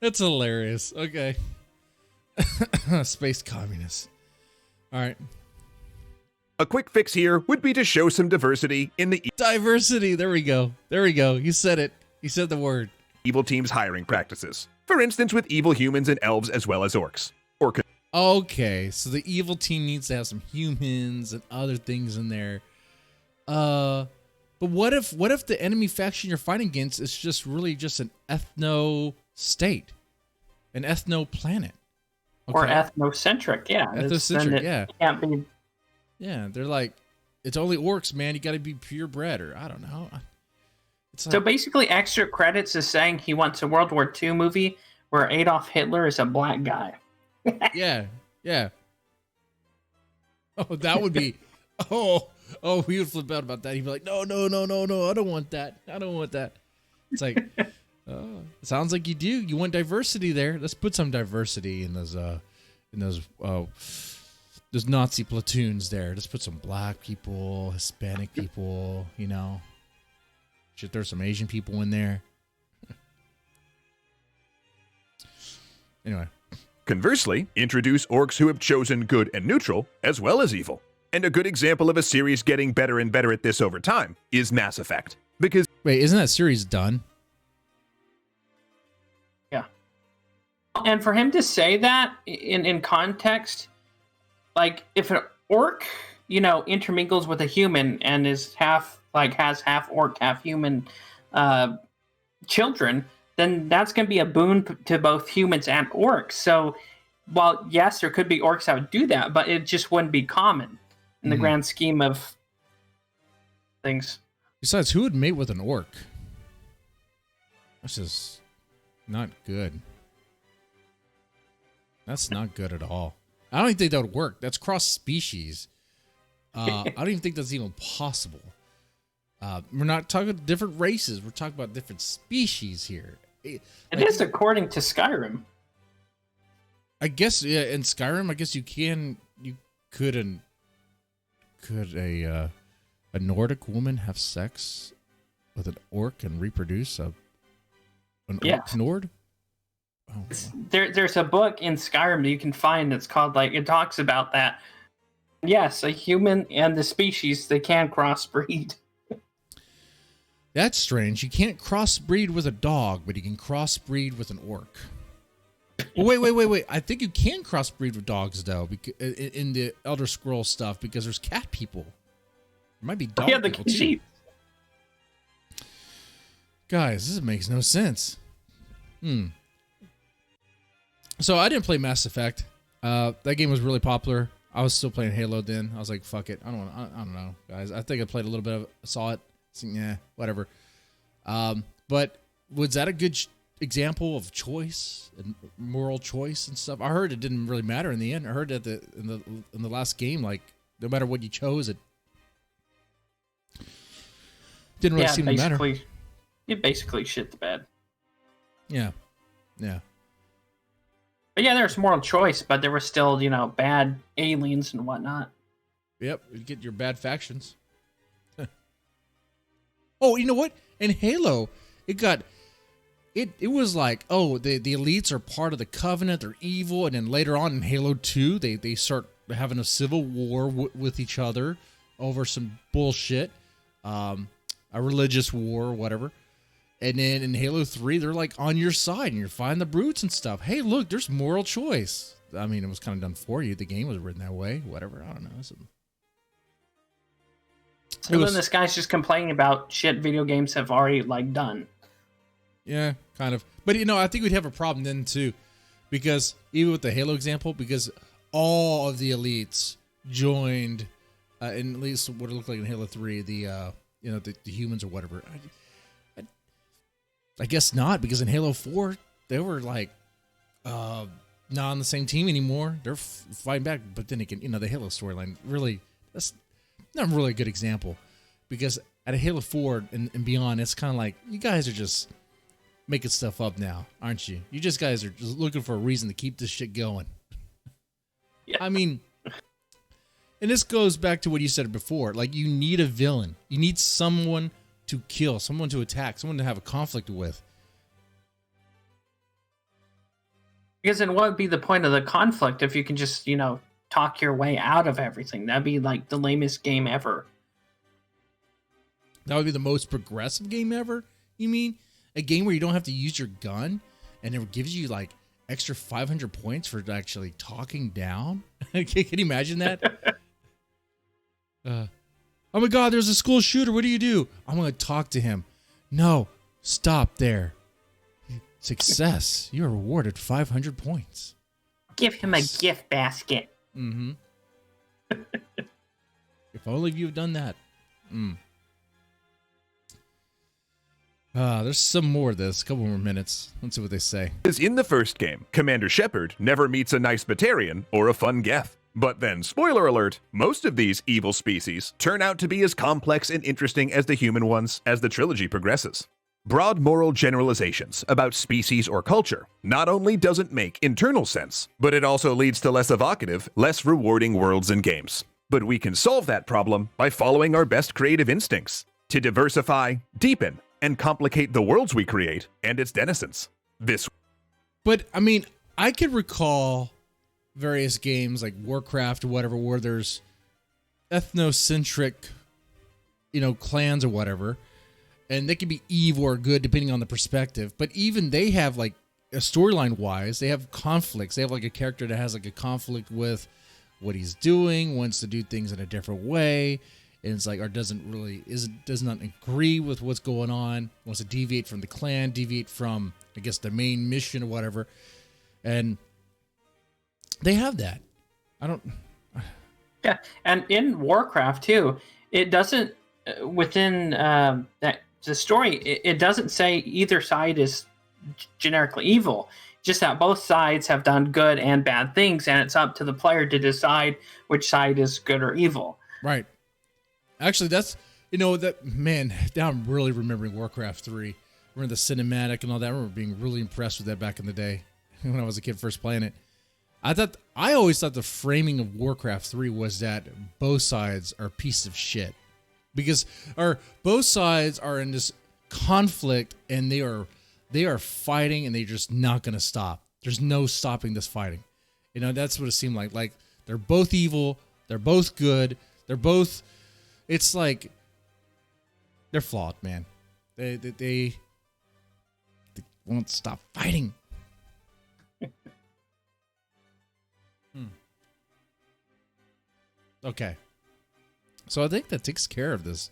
That's hilarious. Okay. Space communists. All right. A quick fix here would be to show some diversity in the diversity. There we go. You said it. You said the word. Evil team's hiring practices. For instance, with evil humans and elves as well as orcs. Okay, so the evil team needs to have some humans and other things in there. But what if the enemy faction you're fighting against is just really just an ethno state? an ethno planet. Or ethnocentric, yeah. Ethnocentric, yeah. Can't be. Yeah, they're like, it's only orcs, man. You got to be purebred, or I don't know. It's like, So basically, Extra Credits is saying he wants a World War II movie where Adolf Hitler is a black guy. yeah. Oh, that would be. Oh, we would flip out about that. He'd be like, no, I don't want that. It's like, oh, it sounds like you do. You want diversity there. Let's put some diversity in those Nazi platoons there. Let's put some black people, Hispanic people, Should throw some Asian people in there. Anyway. Conversely, introduce orcs who have chosen good and neutral, as well as evil. And a good example of a series getting better and better at this over time is Mass Effect. Because wait, isn't that series done? Yeah. And for him to say that in context, like if an orc, intermingles with a human and is has half orc, half human children, then that's going to be a boon to both humans and orcs. So, while yes, there could be orcs that would do that, but it just wouldn't be common in the grand scheme of things. Besides, who would mate with an orc? That's just not good. That's not good at all. I don't even think that would work. That's cross species. I don't even think that's even possible. We're not talking about different races. We're talking about different species here. It is according to Skyrim. I guess, yeah, in Skyrim, I guess could a Nordic woman have sex with an orc and reproduce an orc Nord? Oh, wow. There's a book in Skyrim that you can find that's called, it talks about that. Yes, a human and the species, they can crossbreed. That's strange. You can't crossbreed with a dog, but you can crossbreed with an orc. Well, wait. I think you can crossbreed with dogs, though, in the Elder Scrolls stuff, because there's cat people. There might be dog people, too. Sheep. Guys, this makes no sense. So I didn't play Mass Effect. That game was really popular. I was still playing Halo then. I was like, fuck it. I don't know, guys. I think I played a little bit of it. Saw it. Yeah, whatever. But was that a good example of choice and moral choice and stuff? I heard it didn't really matter in the end. I heard that in the last game, no matter what you chose, it didn't really seem to matter. It basically shit the bed. Yeah. But yeah, there's moral choice, but there were still, bad aliens and whatnot. Yep, you get your bad factions. Oh, you know what? In Halo, it was like, oh, the elites are part of the Covenant, they're evil, and then later on in Halo 2, they start having a civil war with each other over some bullshit, a religious war or whatever. And then in Halo 3, they're like on your side, and you're fighting the brutes and stuff. Hey, look, there's moral choice. I mean, it was kind of done for you. The game was written that way. Whatever, I don't know. So then this guy's just complaining about shit video games have already done. Yeah, kind of. But I think we'd have a problem then too, because even with the Halo example, because all of the elites joined, in at least what it looked like in Halo 3, the humans or whatever. I guess not, because in Halo 4 they were not on the same team anymore. They're fighting back, but then again, the Halo storyline really that's not really a good example, because at a Halo 4 and beyond, it's kind of like you guys are just making stuff up now, aren't you? You guys are just looking for a reason to keep this shit going. Yeah. I mean, and this goes back to what you said before. You need a villain. You need someone to kill, someone to attack, someone to have a conflict with. Because then what would be the point of the conflict if you can just, talk your way out of everything? That'd be the lamest game ever. That would be the most progressive game ever, you mean? A game where you don't have to use your gun and it gives you extra 500 points for actually talking down? Can you imagine that? Oh my God, there's a school shooter. What do you do? I'm going to talk to him. No, stop there. Success. You are rewarded 500 points. Give him a gift basket. Mm-hmm. If only you've done that. There's some more of this. A couple more minutes. Let's see what they say. As in the first game, Commander Shepard never meets a nice Batarian or a fun Geth. But then, spoiler alert, most of these evil species turn out to be as complex and interesting as the human ones as the trilogy progresses. Broad moral generalizations about species or culture not only doesn't make internal sense, but it also leads to less evocative, less rewarding worlds and games. But we can solve that problem by following our best creative instincts to diversify, deepen, and complicate the worlds we create and its denizens. But, I mean, I could recall various games like Warcraft or whatever where there's ethnocentric, clans or whatever, and they can be evil or good depending on the perspective. But even they have, like, a storyline wise, they have conflicts. They have like a character that has like a conflict with what he's doing, wants to do things in a different way, and it's like, or does not agree with what's going on, wants to deviate from the clan, deviate from, I guess, the main mission or whatever. And they have that. Yeah, and in Warcraft too, it doesn't within the story. It doesn't say either side is generically evil. Just that both sides have done good and bad things, and it's up to the player to decide which side is good or evil. Right. Actually, that's man. Now I'm really remembering Warcraft 3. Remember the cinematic and all that. I remember being really impressed with that back in the day when I was a kid first playing it. I always thought the framing of Warcraft 3 was that both sides are pieces of shit. Both sides are in this conflict and they are fighting and they're just not going to stop. There's no stopping this fighting. That's what it seemed like. Like, they're both evil. They're both good. It's like, they're flawed, man. They won't stop fighting. Okay. So I think that takes care of this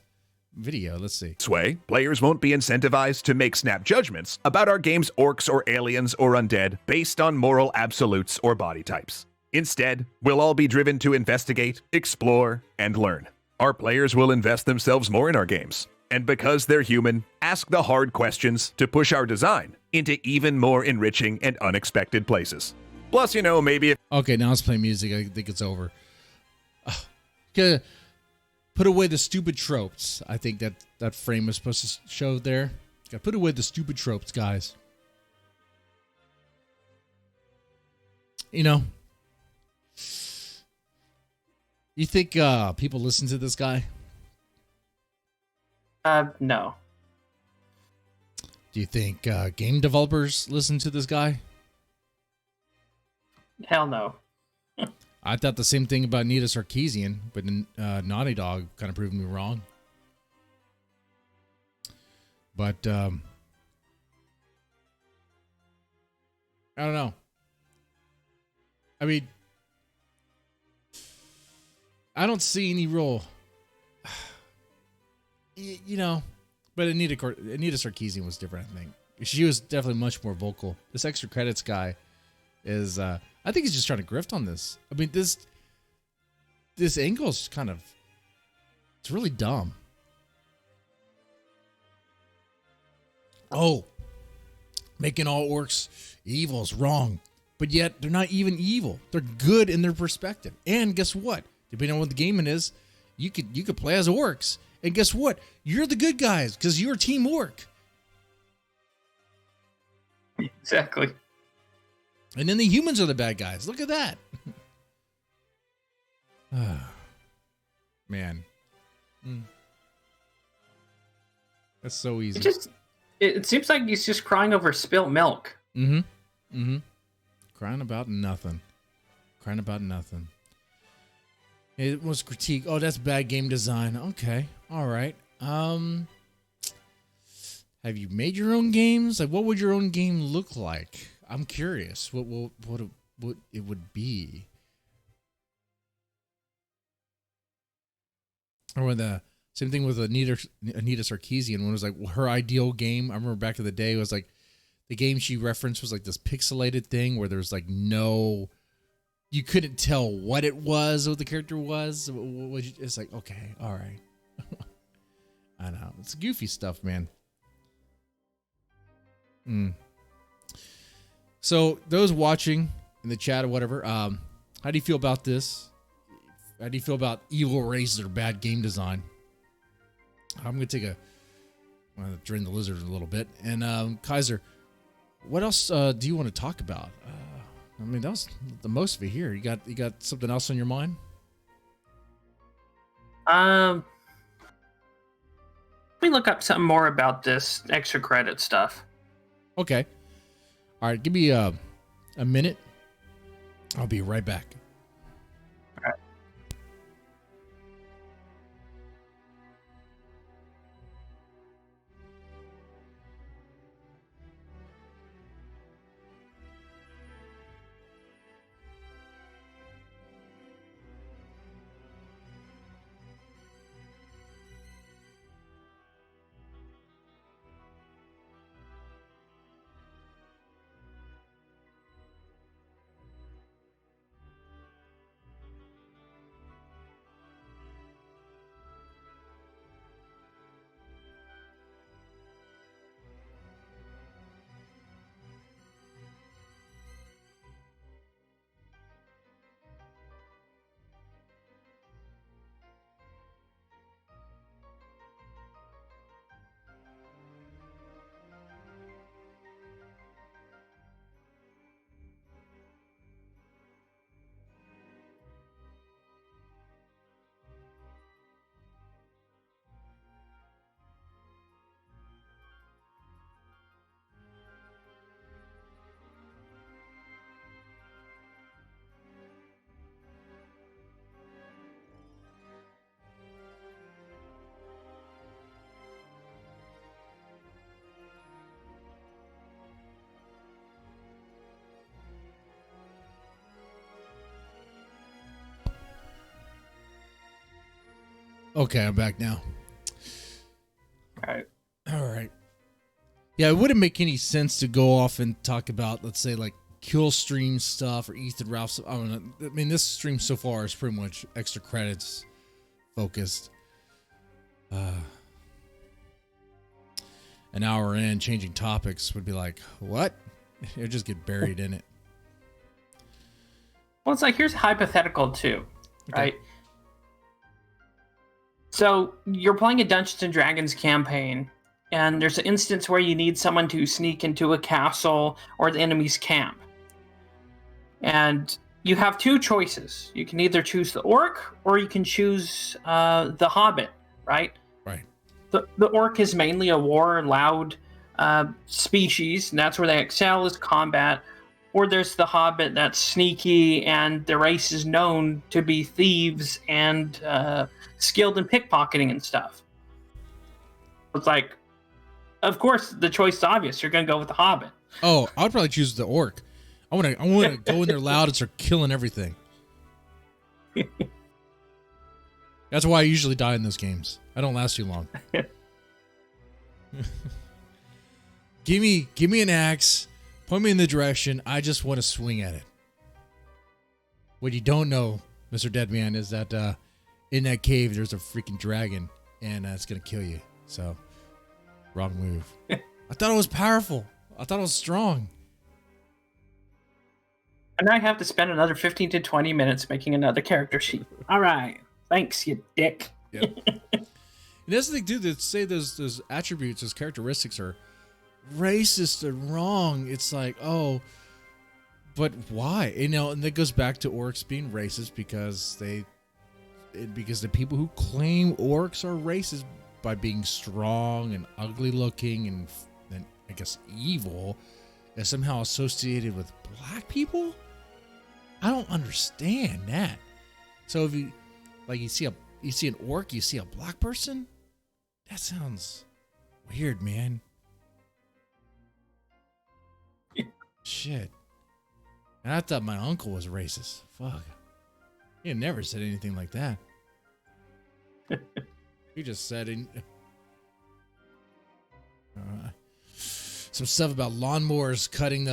video. Let's see. This way, players won't be incentivized to make snap judgments about our game's orcs or aliens or undead based on moral absolutes or body types. Instead, we'll all be driven to investigate, explore, and learn. Our players will invest themselves more in our games, and because they're human, ask the hard questions to push our design into even more enriching and unexpected places. Plus, maybe... Okay, now let's play music. I think it's over. Put away the stupid tropes. I think that frame was supposed to show there. Gotta put away the stupid tropes, guys. You think people listen to this guy? No. Do you think game developers listen to this guy? Hell no. I thought the same thing about Nita Sarkeesian, but Naughty Dog kind of proved me wrong. But I don't know. I mean, I don't see any real, but Anita Sarkeesian was different, I think. She was definitely much more vocal. This extra credits guy is, I think he's just trying to grift on this. I mean, this angle's it's really dumb. Oh, making all orcs evil is wrong. But yet, they're not even evil. They're good in their perspective. And guess what? Depending on what the gaming is, you could play as orcs. And guess what? You're the good guys because you're Team Orc. Exactly. And then the humans are the bad guys. Look at that. Man. That's so easy. It seems like he's just crying over spilt milk. Crying about nothing. It was critique. Oh, that's bad game design. Okay. All right. Have you made your own games? Like, what would your own game look like? I'm curious what it would be. Or the same thing with Anita Sarkeesian, when it was like her ideal game. I remember back in the day, it was like the game she referenced was like this pixelated thing where there's like no, you couldn't tell what it was, what the character was. It's like, okay, all right. I know. It's goofy stuff, man. So those watching in the chat or whatever, how do you feel about this? How do you feel about evil races or bad game design? I'm going to drain the lizard a little bit. And Kaiser, what else do you want to talk about? I mean, that was the most of it here. You got something else on your mind? Let me look up something more about this extra credit stuff. Okay. All right, give me a minute. I'll be right back. All right. Okay, I'm back now. All right. All right. Yeah, it wouldn't make any sense to go off and talk about, let's say, like Killstream stuff or Ethan Ralph stuff. I mean, this stream so far is pretty much extra credits focused. An hour in, changing topics would be like, what? You'll just get buried in it. Well, it's like, here's a hypothetical too, Okay. right? So you're playing a Dungeons and Dragons campaign, and there's an instance where you need someone to sneak into a castle or the enemy's camp. And you have two choices. You can either choose the orc or you can choose the hobbit, right? Right. The orc is mainly a war loud species, and that's where they excel is combat. Or there's the hobbit that's sneaky, and the race is known to be thieves and skilled in pickpocketing and stuff. It's like, of course, the choice is obvious. You're going to go with the hobbit. Oh, I would probably choose the orc. I want to go in there loud and start killing everything. That's why I usually die in those games. I don't last too long. Give me an axe. Point me in the direction. I just want to swing at it. What you don't know, Mr. Deadman, is that in that cave there's a freaking dragon, and it's gonna kill you. So, wrong move. I thought it was powerful. I thought it was strong. And I have to spend another 15 to 20 minutes making another character sheet. All right. Thanks, you dick. Yep. And that's the thing, too, that say those attributes, those characteristics are racist and wrong. It's like, oh, but why? You know, and that goes back to orcs being racist because the people who claim orcs are racist by being strong and ugly looking and I guess evil is somehow associated with black people. I don't understand that. So if you see an orc, you see a black person, that sounds weird, man. Shit. And I thought my uncle was racist. Fuck. He had never said anything like that. He just said some stuff about lawnmowers cutting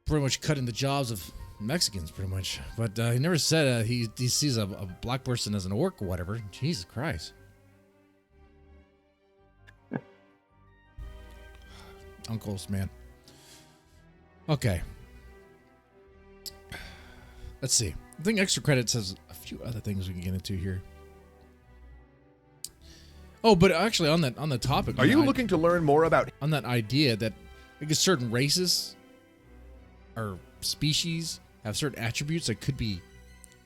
pretty much cutting the jobs of Mexicans, pretty much. But he never said he sees a black person as an orc or whatever. Jesus Christ. Uncles, man. Okay. Let's see. I think Extra Credits has a few other things we can get into here. Oh, but actually on the topic, Are you looking to learn more about on that idea that I guess certain races or species have certain attributes that could be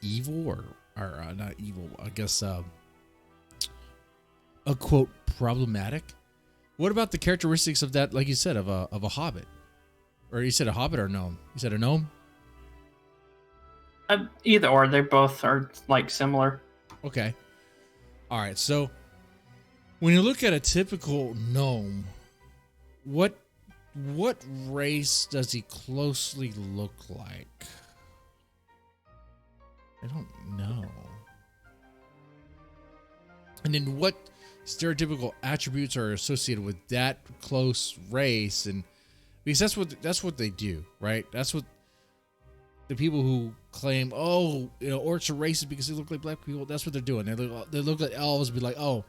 evil or not evil, I guess a quote problematic. What about the characteristics of that, like you said, of a hobbit? Or you said a hobbit or a gnome? You said a gnome? Either or, they both are like similar. Okay. All right. So when you look at a typical gnome, what race does he closely look like? I don't know. And then what stereotypical attributes are associated with that close race? And because that's what they do, right? That's what the people who claim, oh, you know, orcs are racist because they look like black people. That's what they're doing. They look like elves, and be like, oh,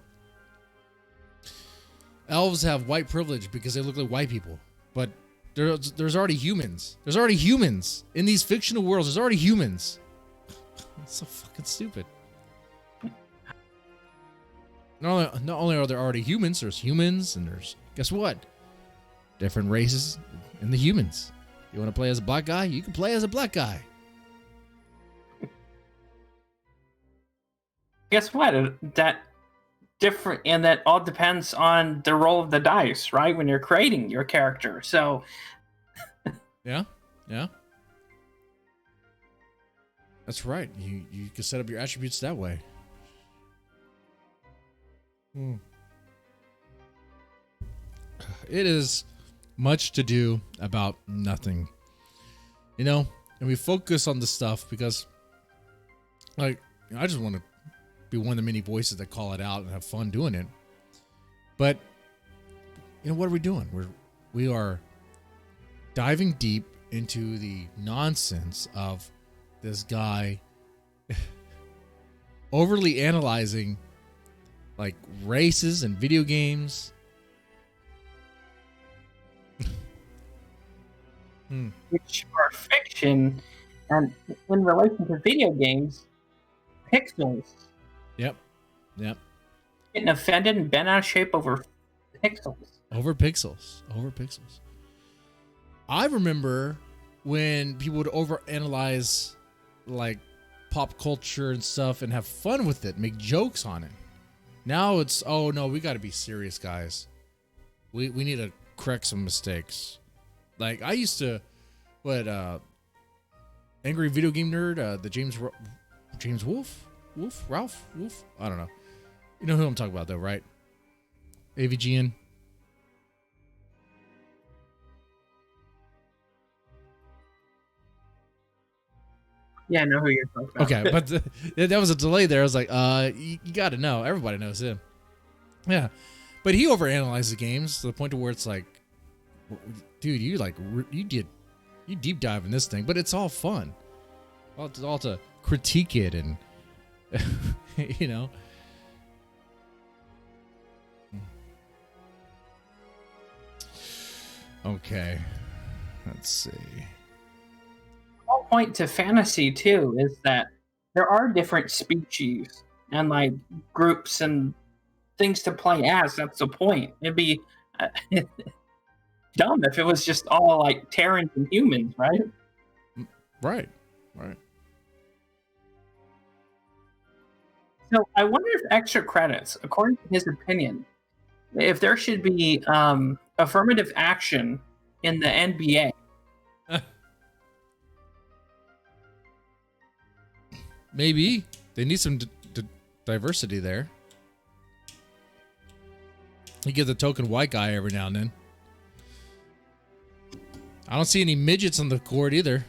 elves have white privilege because they look like white people. But there's already humans. There's already humans in these fictional worlds. There's already humans. It's so fucking stupid. Not only are there already humans, there's humans, and there's, guess what? Different races in the humans. You want to play as a black guy? You can play as a black guy. Guess what? That different, and that all depends on the roll of the dice, right? When you're creating your character. So Yeah. That's right. You can set up your attributes that way. It is much to do about nothing, you know, and we focus on the stuff because, like, I just want to be one of the many voices that call it out and have fun doing it. But you know, what are we doing? We are diving deep into the nonsense of this guy overly analyzing like races and video games. which are fiction, and in relation to video games, pixels. Yep. Getting offended and bent out of shape over pixels. Over pixels. I remember when people would overanalyze like pop culture and stuff and have fun with it, make jokes on it. Now it's, oh no, we got to be serious, guys. We need to correct some mistakes. Like I used to, Angry Video Game Nerd, the James Ralph Wolf. I don't know. You know who I'm talking about though, right? AVGN. Yeah, I know who you're talking about. Okay, but that was a delay there. I was like, you got to know. Everybody knows him. Yeah, but he overanalyzes games to the point to where it's like, dude, you deep dive in this thing, but it's all fun. All to critique it and you know. Okay, let's see. Whole point to fantasy too is that there are different species and like groups and things to play as. That's the point. It'd be dumb if it was just all like Terrans and humans, right? Right. So I wonder if extra credits, according to his opinion, if there should be affirmative action in the NBA. Maybe they need some diversity there. You get the token white guy every now and then. I don't see any midgets on the court either.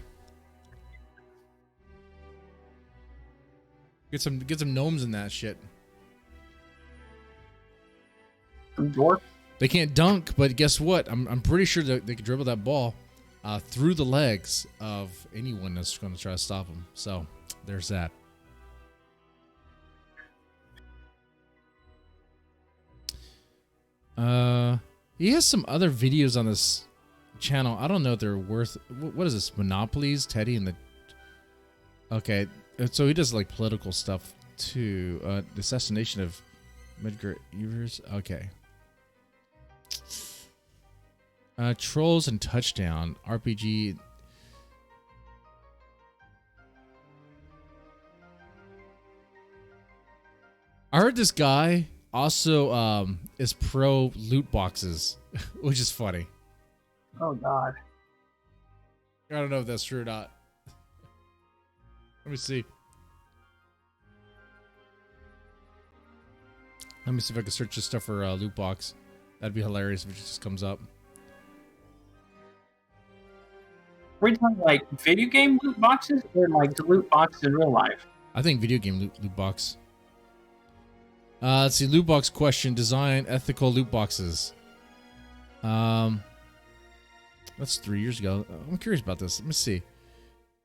Get some gnomes in that shit. Dwarf. They can't dunk, but guess what? I'm pretty sure that they can dribble that ball through the legs of anyone that's going to try to stop them. So there's that. He has some other videos on this channel. I don't know if they're worth. What is this? Monopolies, Teddy, and the. Okay, so he does like political stuff too. The assassination of Medgar Evers. Okay. Trolls and Touchdown RPG. I heard this guy also is pro loot boxes, which is funny. Oh God. I don't know if that's true or not. Let me see. Let me see if I can search this stuff for loot box. That'd be hilarious if it just comes up. We're talking like video game loot boxes or like the loot boxes in real life? I think video game loot box. Let's see. Loot box question. Design ethical loot boxes. That's 3 years ago. I'm curious about this. Let me see.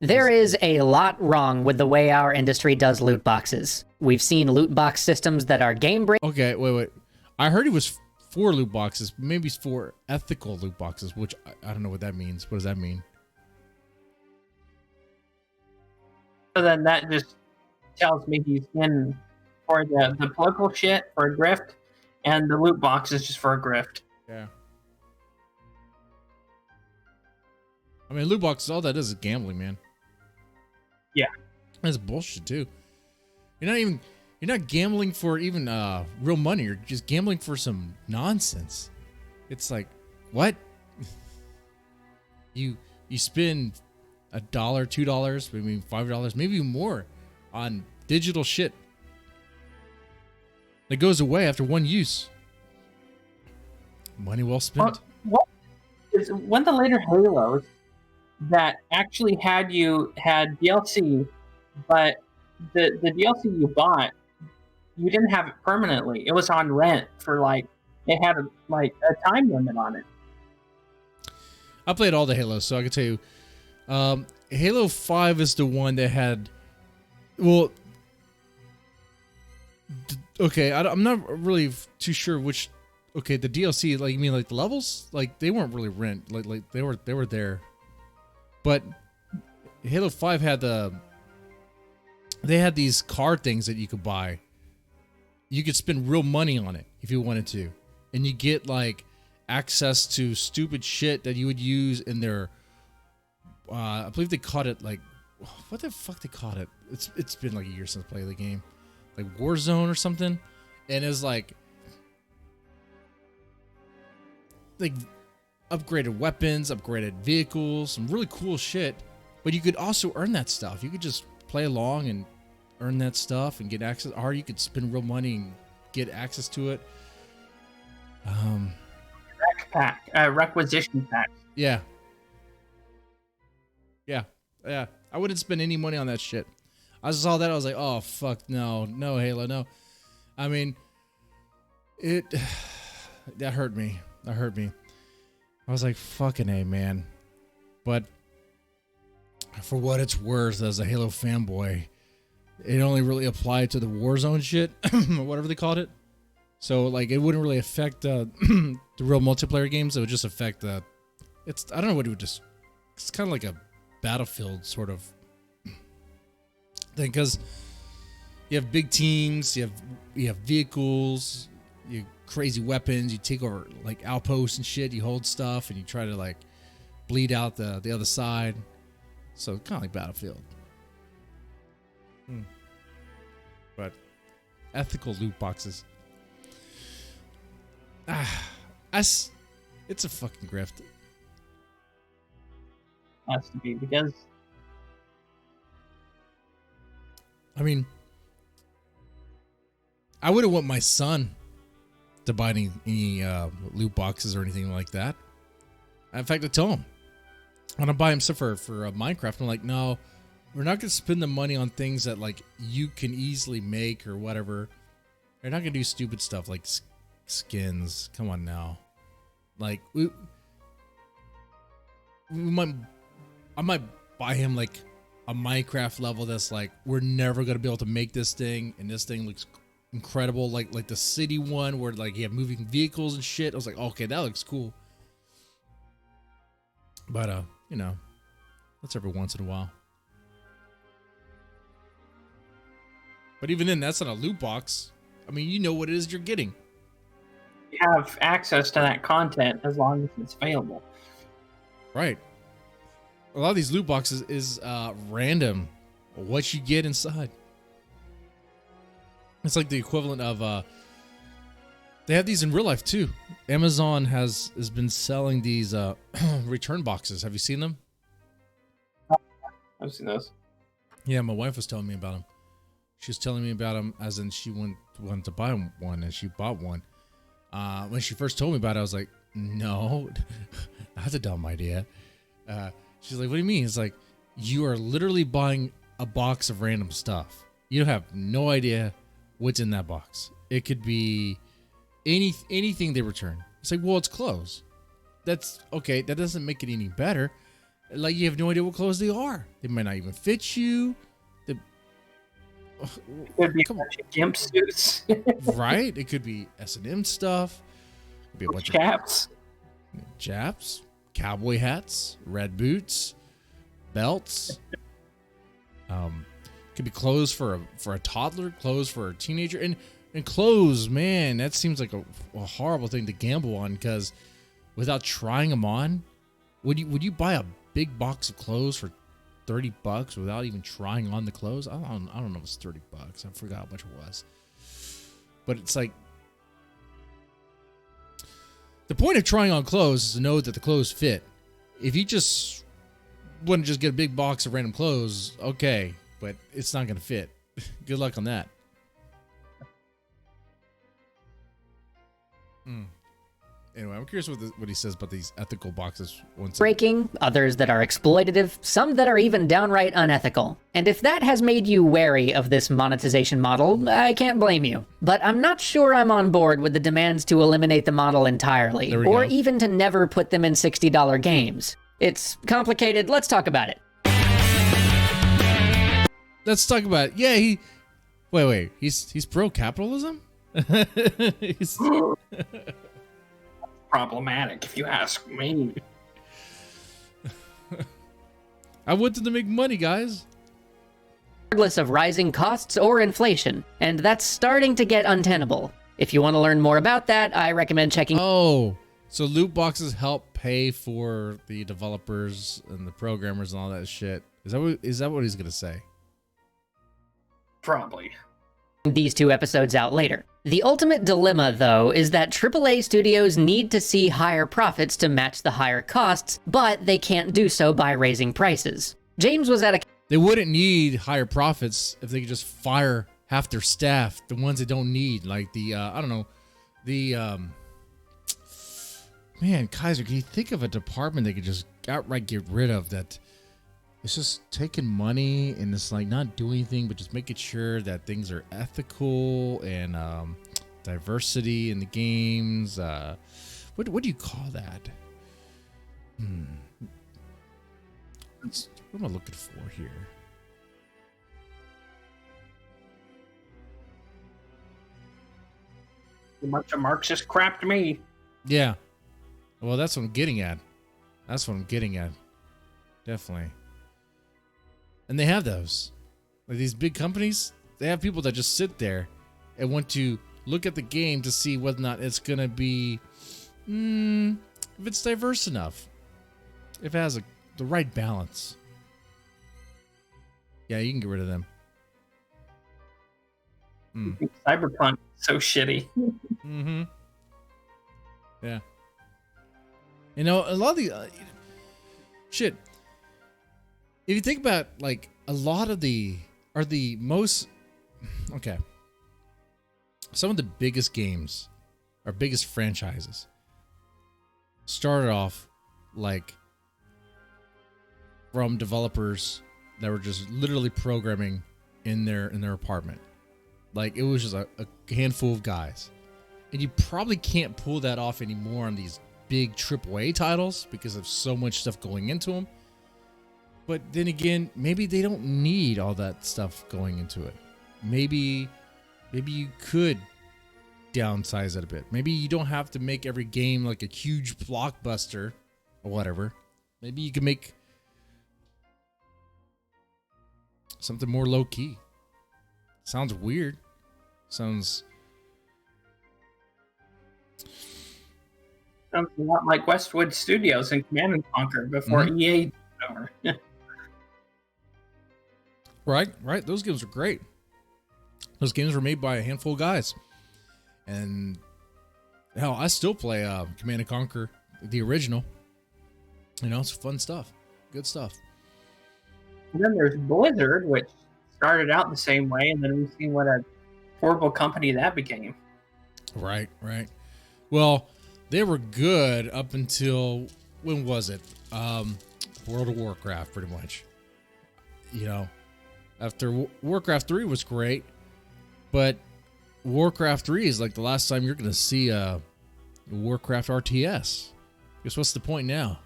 There is a lot wrong with the way our industry does loot boxes. We've seen loot box systems that are game breaking. Okay, wait. I heard it was for loot boxes. Maybe it's for ethical loot boxes, which I don't know what that means. What does that mean? So then that just tells me he's in for the political shit for a grift, and the loot box is just for a grift. Yeah. I mean, loot boxes, all that is gambling, man. Yeah. That's bullshit, too. You're not gambling for even real money. You're just gambling for some nonsense. It's like, what? You spend $1, $2, maybe $5, maybe more on digital shit that goes away after one use. Money well spent. What is one of the later Halos that actually had DLC, but the DLC you bought, you didn't have it permanently. It was on rent for it had a time limit on it. I played all the Halos, so I can tell you. Halo 5 is the one that had, well, okay, I'm not really too sure which. Okay, the DLC, like you mean like the levels, like they weren't really rent, like they were there, but Halo 5 had they had these card things that you could buy. You could spend real money on it if you wanted to, and you get like access to stupid shit that you would use in their. I believe they called it like, what the fuck they called it? It's been like a year since I played the game, like Warzone or something, and it was like upgraded weapons, upgraded vehicles, some really cool shit. But you could also earn that stuff. You could just play along and earn that stuff and get access, or you could spend real money and get access to it. Requisition pack. Yeah. I wouldn't spend any money on that shit. I saw that, I was like, oh fuck, no Halo, no. I mean, that hurt me. I was like, fucking A, man. But for what it's worth, as a Halo fanboy, it only really applied to the Warzone shit, or whatever they called it. So like, it wouldn't really affect the real multiplayer games. It would just affect I don't know what it would just. It's kind of like a Battlefield sort of thing, because you have big teams, you have vehicles, you have crazy weapons, you take over like outposts and shit, you hold stuff and you try to like bleed out the other side. So kind of like Battlefield. But ethical loot boxes. It's a fucking grift. Has to be, because I mean, I wouldn't want my son to buy any loot boxes or anything like that. In fact, I tell him, when I buy him stuff for Minecraft, I'm like, no, we're not going to spend the money on things that like you can easily make or whatever. They're not going to do stupid stuff like skins. Come on now. Like I might buy him like a Minecraft level that's like we're never gonna be able to make this thing, and this thing looks incredible, like the city one where like you have moving vehicles and shit. I was like, okay, that looks cool. But you know, that's every once in a while. But even then, that's not a loot box. I mean, you know what it is you're getting. You have access to that content as long as it's available. Right. A lot of these loot boxes is random what you get inside. It's like the equivalent of they have these in real life too. Amazon has been selling these return boxes. Have you seen them? I've seen those. Yeah, my wife was telling me about them. She was telling me about them as in she wanted to buy one, and she bought one. When she first told me about it, I was like, no, that's a dumb idea. She's like, what do you mean? It's like, you are literally buying a box of random stuff. You have no idea what's in that box. It could be anything they return. It's like, well, it's clothes. That's okay. That doesn't make it any better. Like, you have no idea what clothes they are. They might not even fit you. It could be a bunch of gimp suits. Right? It could be S&M stuff. It could be a bunch Chaps. of chaps, cowboy hats, red boots, belts. Could be clothes for a toddler, clothes for a teenager, and clothes. Man, that seems like a horrible thing to gamble on, because without trying them on, would you buy a big box of clothes for $30 without even trying on the clothes? I don't know if it's $30. I forgot how much it was. But it's like, the point of trying on clothes is to know that the clothes fit. If you just want to just get a big box of random clothes, okay, but it's not going to fit. Good luck on that. Anyway, I'm curious what he says about these ethical boxes. Breaking, others that are exploitative, some that are even downright unethical. And if that has made you wary of this monetization model, I can't blame you. But I'm not sure I'm on board with the demands to eliminate the model entirely, or even to never put them in $60 games. It's complicated. Let's talk about it. Let's talk about it. Yeah, wait. He's pro-capitalism? He's... Problematic, if you ask me. I wanted to make money, guys. Regardless of rising costs or inflation, and that's starting to get untenable. If you want to learn more about that, I recommend checking. Oh, so loot boxes help pay for the developers and the programmers and all that shit. Is that what he's gonna say? Probably. These two episodes out later. The ultimate dilemma, though, is that AAA studios need to see higher profits to match the higher costs, but they can't do so by raising prices. James was at a... They wouldn't need higher profits if they could just fire half their staff, the ones they don't need, like the, I don't know, the, man, Kaiser, can you think of a department they could just outright get rid of that it's just taking money and it's like not doing anything, but just making sure that things are ethical and diversity in the games. What do you call that? What am I looking for here? A bunch of Marxist crap to me. Yeah. Well, that's what I'm getting at. Definitely. And they have those. Like these big companies, they have people that just sit there and want to look at the game to see whether or not it's going to be, if it's diverse enough. If it has the right balance. Yeah, you can get rid of them. Cyberpunk is so shitty. Mm-hmm. Yeah. You know, a lot of the shit. If you think about like a lot of the most okay. Some of the biggest games or biggest franchises started off like from developers that were just literally programming in their apartment. Like it was just a handful of guys. And you probably can't pull that off anymore on these big AAA titles because of so much stuff going into them. But then again, maybe they don't need all that stuff going into it. Maybe you could downsize it a bit. Maybe you don't have to make every game like a huge blockbuster or whatever. Maybe you can make something more low key. Sounds weird. Sounds a lot like Westwood Studios and Command and Conquer before EA took over. Right. Those games are great. Those games were made by a handful of guys. And hell, I still play Command and Conquer, the original. You know, it's fun stuff. Good stuff. And then there's Blizzard, which started out the same way, and then we've seen what a horrible company that became. Right. Well, they were good up until, when was it? World of Warcraft, pretty much. You know, after Warcraft 3 was great, but Warcraft 3 is like the last time you're going to see a Warcraft RTS. Guess what's the point now?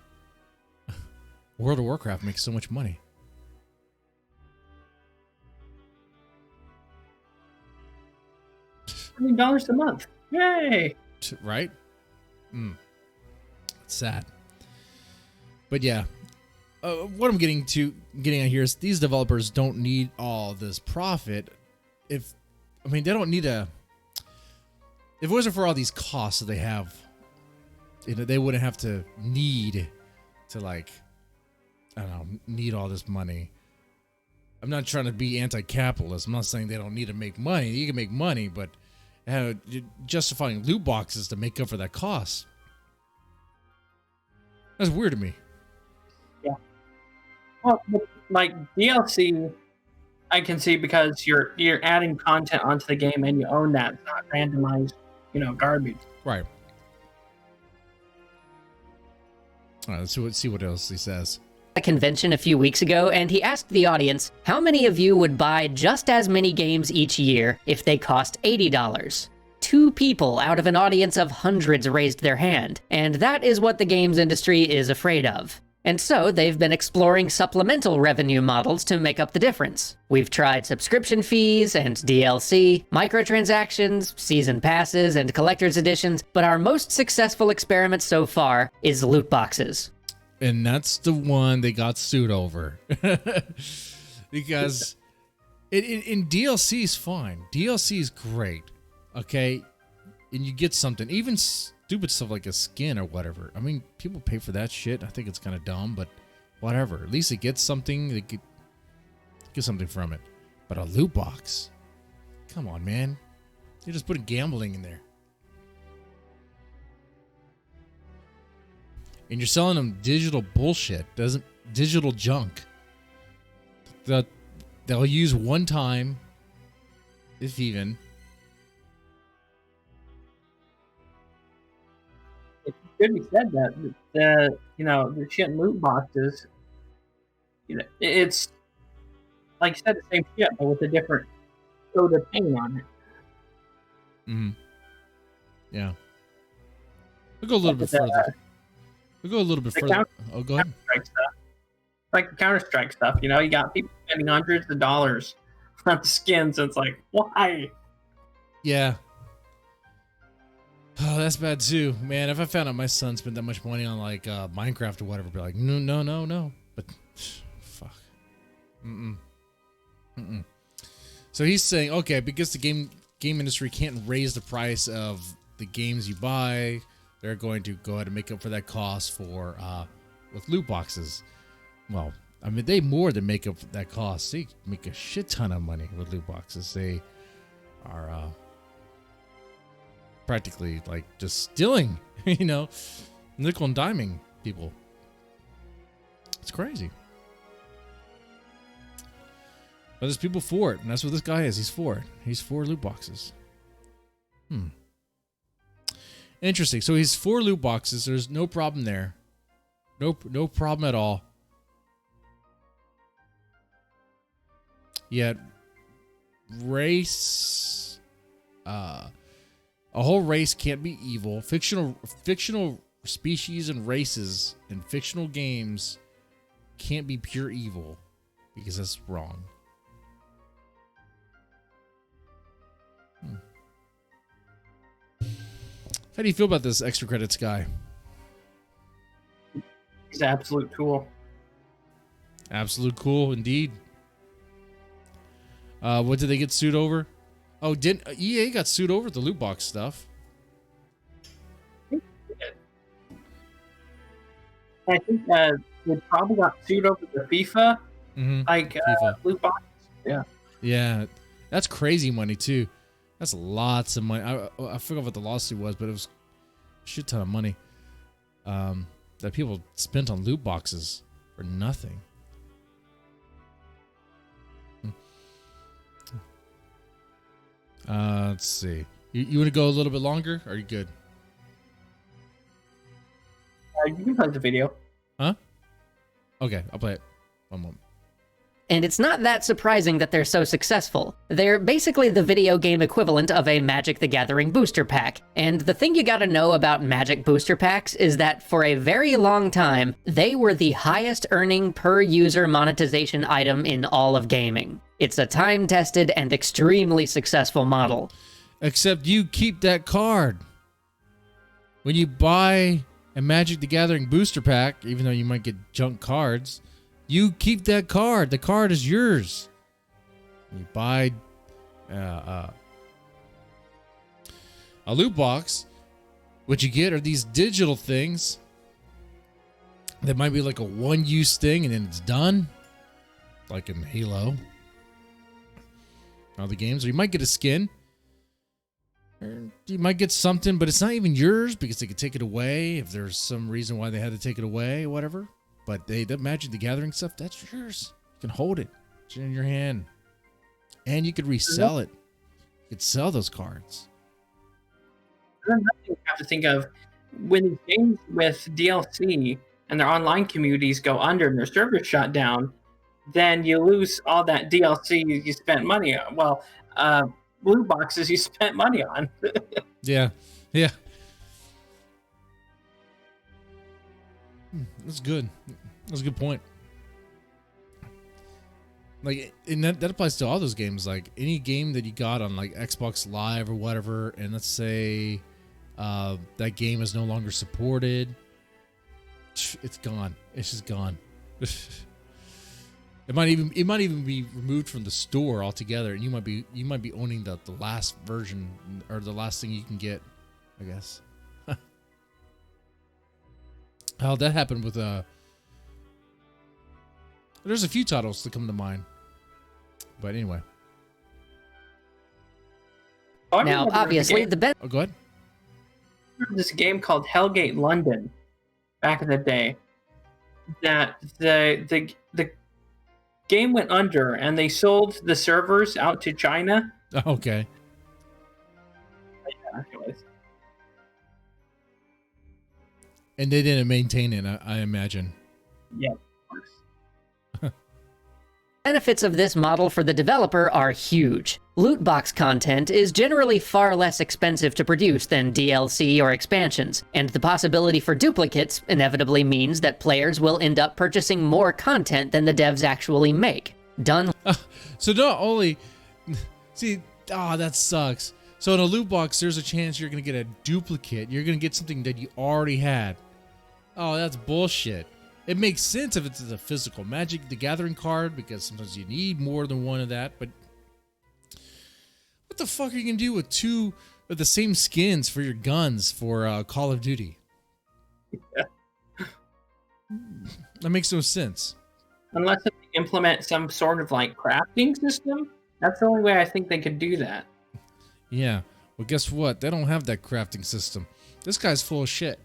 World of Warcraft makes so much money. $20 a month. Yay! Right? It's sad. But yeah, what I'm getting at here is these developers don't need all this profit. They don't need if it wasn't for all these costs that they have, you know, they wouldn't have to need all this money. I'm not trying to be anti-capitalist. I'm not saying they don't need to make money. You can make money, but justifying loot boxes to make up for that cost. That's weird to me. Yeah. Well, like DLC, I can see because you're adding content onto the game and you own that. It's not randomized, garbage. Right. All right, let's see what else he says. A convention a few weeks ago, and he asked the audience, how many of you would buy just as many games each year if they cost $80? 2 people out of an audience of hundreds raised their hand, and that is what the games industry is afraid of. And so they've been exploring supplemental revenue models to make up the difference. We've tried subscription fees and DLC, microtransactions, season passes, and collector's editions, but our most successful experiment so far is loot boxes. And that's the one they got sued over. Because in DLC is fine. DLC is great. Okay? And you get something. Even stupid stuff like a skin or whatever. I mean, people pay for that shit. I think it's kind of dumb, but whatever. At least it gets something. They get something from it. But a loot box? Come on, man. You're just putting gambling in there. And you're selling them digital bullshit, digital junk that they'll use one time, if even. It should be said that the shit in loot boxes, it's like you said, the same shit, but with a different coat of paint on it. Mm-hmm. Yeah. We'll go a little bit further. We'll go a little bit further. Oh, go ahead. Like the Counter-Strike stuff, you got people spending hundreds of dollars on skins. And it's like, why? Yeah. Oh, that's bad too, man. If I found out my son spent that much money on like Minecraft or whatever, I'd be like, no. But fuck. So he's saying, okay, because the game industry can't raise the price of the games you buy, they're going to go ahead and make up for that cost with loot boxes. Well, I mean, they more than make up for that cost. They make a shit ton of money with loot boxes. They are practically like just stealing, nickel and diming people. It's crazy. But there's people for it, and that's what this guy is. He's for it. He's for loot boxes. Interesting. So he's for loot boxes. There's no problem there. No problem at all. Yet race, a whole race can't be evil. Fictional species and races in fictional games can't be pure evil because that's wrong. How do you feel about this extra credits guy? He's an absolute tool. Absolute cool indeed. What did they get sued over? Oh, didn't EA got sued over the loot box stuff? I think they probably got sued over the FIFA, FIFA. loot box. Yeah. Yeah, that's crazy money too. That's lots of money. I forgot what the lawsuit was, but it was a shit ton of money that people spent on loot boxes for nothing. Let's see. You want to go a little bit longer? Or are you good? You can play the video. Huh? Okay, I'll play it. One moment. And it's not that surprising that they're so successful. They're basically the video game equivalent of a Magic the Gathering booster pack. And the thing you gotta know about Magic booster packs is that for a very long time, they were the highest earning per user monetization item in all of gaming. It's a time-tested and extremely successful model. Except you keep that card. When you buy a Magic the Gathering booster pack, even though you might get junk cards, you keep that card. The card is yours. You buy a loot box. What you get are these digital things that might be like a one-use thing and then it's done. Like in Halo. All the games. Or you might get a skin. Or you might get something, but it's not even yours because they could take it away if there's some reason why they had to take it away or whatever. But the Magic the Gathering stuff, that's yours. You can hold it. It's in your hand. And you could resell it. You could sell those cards. Another thing you have to think of, when these games with DLC and their online communities go under and their servers shut down, then you lose all that DLC you spent money on. Well, loot boxes you spent money on. Yeah. That's good. That's a good point. Like, and that applies to all those games. Like, any game that you got on, like, Xbox Live or whatever, and let's say that game is no longer supported, it's gone. It's just gone. It might even be removed from the store altogether, and you might be owning the last version or the last thing you can get, I guess. How that happened with there's a few titles that come to mind, but anyway. Now, obviously, Oh, go ahead. This game called Hellgate London back in the day, that the game went under and they sold the servers out to China. Okay. Yeah, anyways. And they didn't maintain it, I imagine. Yeah, of course. Benefits of this model for the developer are huge. Loot box content is generally far less expensive to produce than DLC or expansions, and the possibility for duplicates inevitably means that players will end up purchasing more content than the devs actually make. Done. So not only... See, that sucks. So in a loot box, there's a chance you're going to get a duplicate. You're going to get something that you already had. Oh, that's bullshit. It makes sense if it's a physical Magic the Gathering card, because sometimes you need more than one of that, but what the fuck are you going to do with two of the same skins for your guns for Call of Duty? Yeah. That makes no sense. Unless they implement some sort of like crafting system, that's the only way I think they could do that. Yeah. Well, guess what? They don't have that crafting system. This guy's full of shit.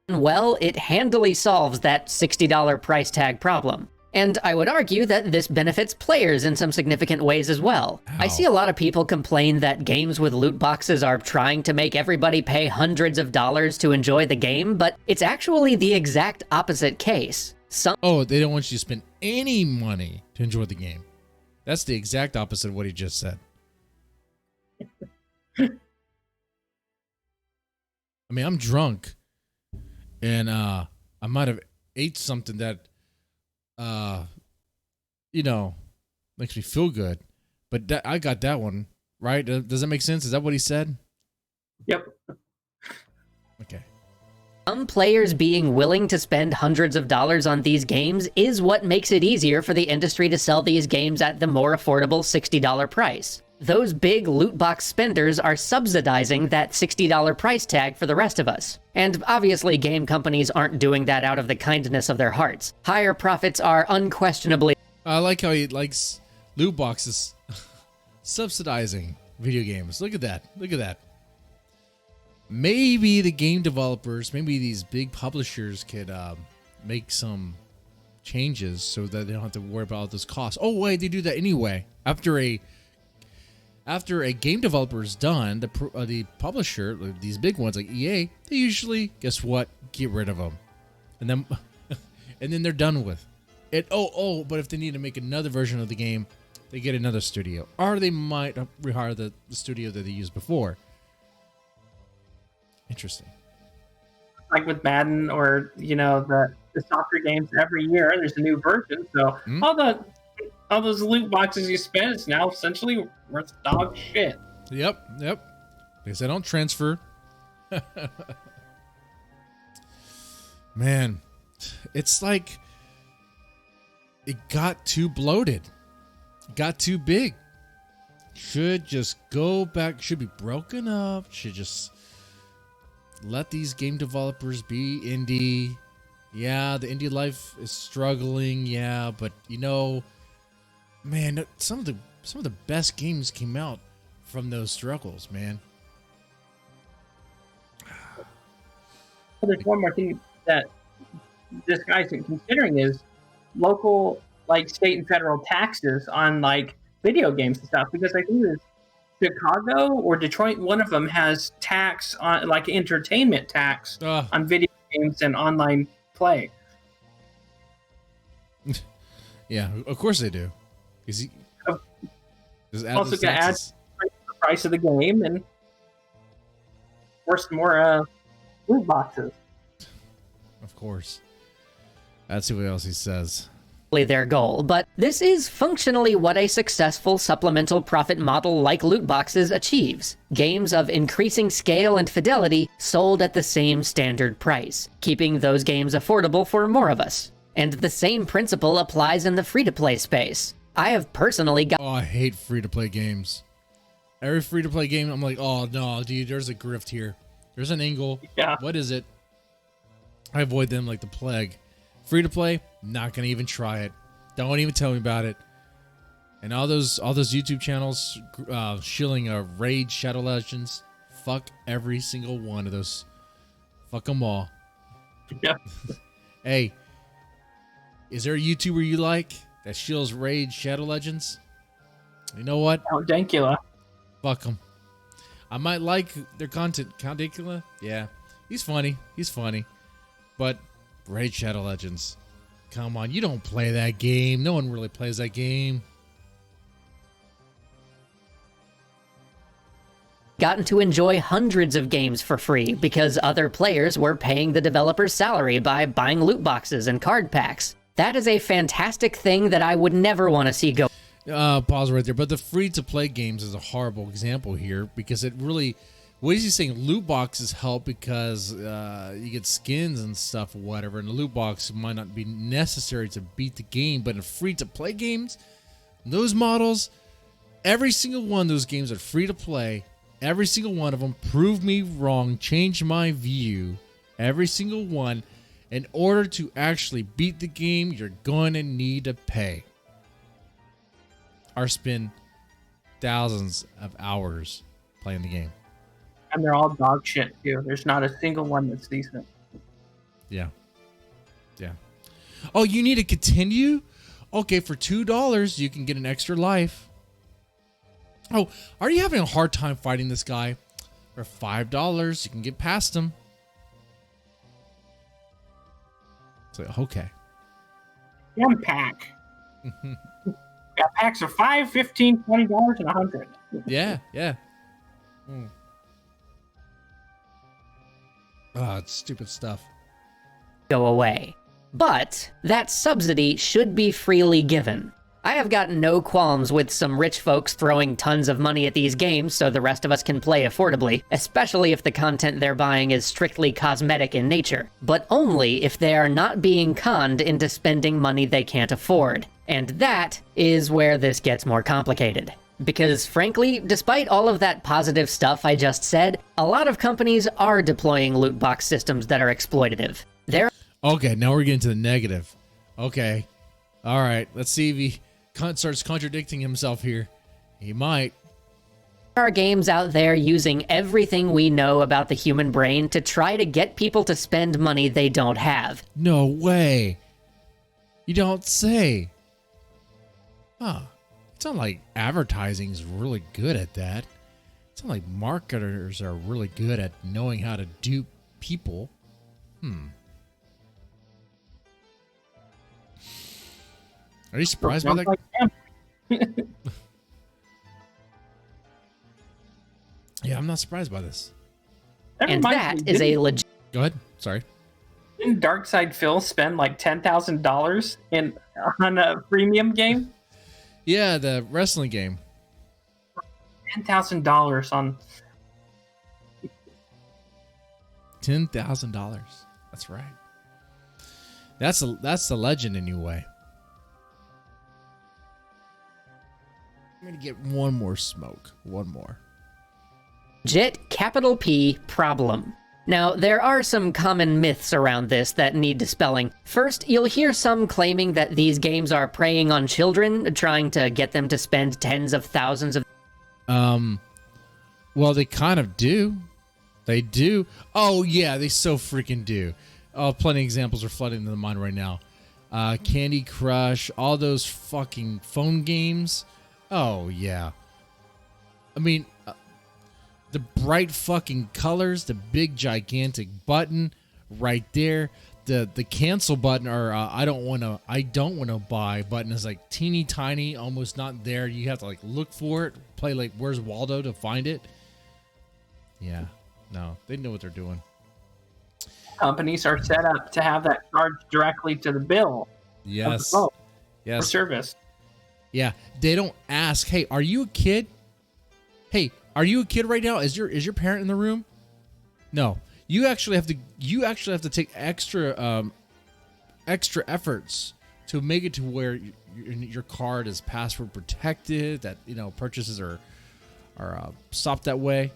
Well, it handily solves that $60 price tag problem. And I would argue that this benefits players in some significant ways as well. How? I see a lot of people complain that games with loot boxes are trying to make everybody pay hundreds of dollars to enjoy the game, but it's actually the exact opposite case. Oh, they don't want you to spend any money to enjoy the game. That's the exact opposite of what he just said. I mean, I'm drunk, and I might have ate something that, you know, makes me feel good. But I got that one right. Does that make sense? Is that what he said? Yep. Okay. Some players being willing to spend hundreds of dollars on these games is what makes it easier for the industry to sell these games at the more affordable $60 price. Those big loot box spenders are subsidizing that $60 price tag for the rest of us. And obviously game companies aren't doing that out of the kindness of their hearts. Higher profits are unquestionably... I like how he likes loot boxes subsidizing video games. Look at that. Look at that. Maybe the game developers, maybe these big publishers could make some changes so that they don't have to worry about all those costs. Oh, wait, they do that anyway. After a game developer is done, the publisher, these big ones like EA, they usually, guess what, get rid of them, and then and then they're done with it. But if they need to make another version of the game, they get another studio, or they might rehire the studio that they used before. Interesting. Like with Madden or the soccer games, every year there's a new version. So all those loot boxes you spend is now essentially worth dog shit. Yep. Because they don't transfer. Man, it's like it got too bloated. It got too big. Should just go back. Should be broken up. Should just let these game developers be indie. Yeah, the indie life is struggling. Yeah, but man, some of the best games came out from those struggles, man. There's one more thing that this guy's considering is local, like state and federal taxes on like video games and stuff, because I think there's Chicago or Detroit, one of them has tax on like entertainment tax on video games and online play. Yeah, of course they do. Also got to add the price of the game and force more loot boxes. Of course. Let's see what else he says. Their goal, but this is functionally what a successful supplemental profit model like loot boxes achieves. Games of increasing scale and fidelity sold at the same standard price, keeping those games affordable for more of us. And the same principle applies in the free-to-play space. I have personally got... Oh, I hate free-to-play games. Every free-to-play game, I'm like, oh no, dude, there's a grift here. There's an angle. Yeah. What is it? I avoid them like the plague. Free-to-play, not gonna even try it. Don't even tell me about it. And all those YouTube channels shilling Raid Shadow Legends. Fuck every single one of those. Fuck them all. Yeah. Hey, is there a YouTuber you like that shills Raid Shadow Legends? You know what? Count Dankula. Fuck him. I might like their content. Count Dankula? Yeah. He's funny. But Raid Shadow Legends. Come on, you don't play that game. No one really plays that game. Gotten to enjoy hundreds of games for free because other players were paying the developer's salary by buying loot boxes and card packs. That is a fantastic thing that I would never want to see go. Pause right there. But the free-to-play games is a horrible example here because it really... What is he saying? Loot boxes help because you get skins and stuff or whatever, and the loot box might not be necessary to beat the game, but in free-to-play games, those models, every single one of those games are free-to-play. Every single one of them prove me wrong, change my view. Every single one. In order to actually beat the game, you're going to need to pay. Or spend thousands of hours playing the game. And they're all dog shit too. There's not a single one that's decent. Yeah. Oh, you need to continue? Okay, for $2, you can get an extra life. Oh, are you having a hard time fighting this guy? For $5, you can get past him. It's like, okay. One pack. Yeah, packs are $5, $15, $20, and $100. Yeah. Oh, it's stupid stuff. go away. But that subsidy should be freely given. I have got no qualms with some rich folks throwing tons of money at these games so the rest of us can play affordably, especially if the content they're buying is strictly cosmetic in nature, but only if they are not being conned into spending money they can't afford. And that is where this gets more complicated. Because frankly, despite all of that positive stuff I just said, a lot of companies are deploying loot box systems that are exploitative. There Okay, now we're getting to the negative. Okay. All right. Let's see if he starts contradicting himself here. He might. are games out there using everything we know about the human brain to try to get people to spend money they don't have. No way. You don't say. Huh. It's not like advertising is really good at that. It's not like marketers are really good at knowing how to dupe people. Are you surprised by that? Yeah, I'm not surprised by this. And that is a legit Go ahead. Sorry. Didn't Darkside Phil spend like $10,000 on a premium game? Yeah, the wrestling game. $10,000 on. $10,000. That's right. That's the legend in you way. I'm gonna get one more smoke. One more. capital P problem. Now, there are some common myths around this that need dispelling. First, you'll hear some claiming that these games are preying on children, trying to get them to spend tens of thousands of. Well, they kind of do. They do. Oh yeah, they so freaking do. Oh, plenty of examples are flooding into the mind right now. Candy Crush, all those fucking phone games. Oh yeah. I mean, the bright fucking colors, the big gigantic button right there, the cancel button or I don't want to buy button is like teeny tiny, almost not there. You have to like look for it, play like Where's Waldo to find it. Yeah. No, they know what they're doing. Companies are set up to have that charged directly to the bill. Yes. For Yes. service. Yeah. They don't ask, "Hey, are you a kid? Hey, are you a kid right now? Is your parent in the room?" No. You actually have to take extra efforts to make it to where your card is password protected, that, you know, purchases are stopped that way.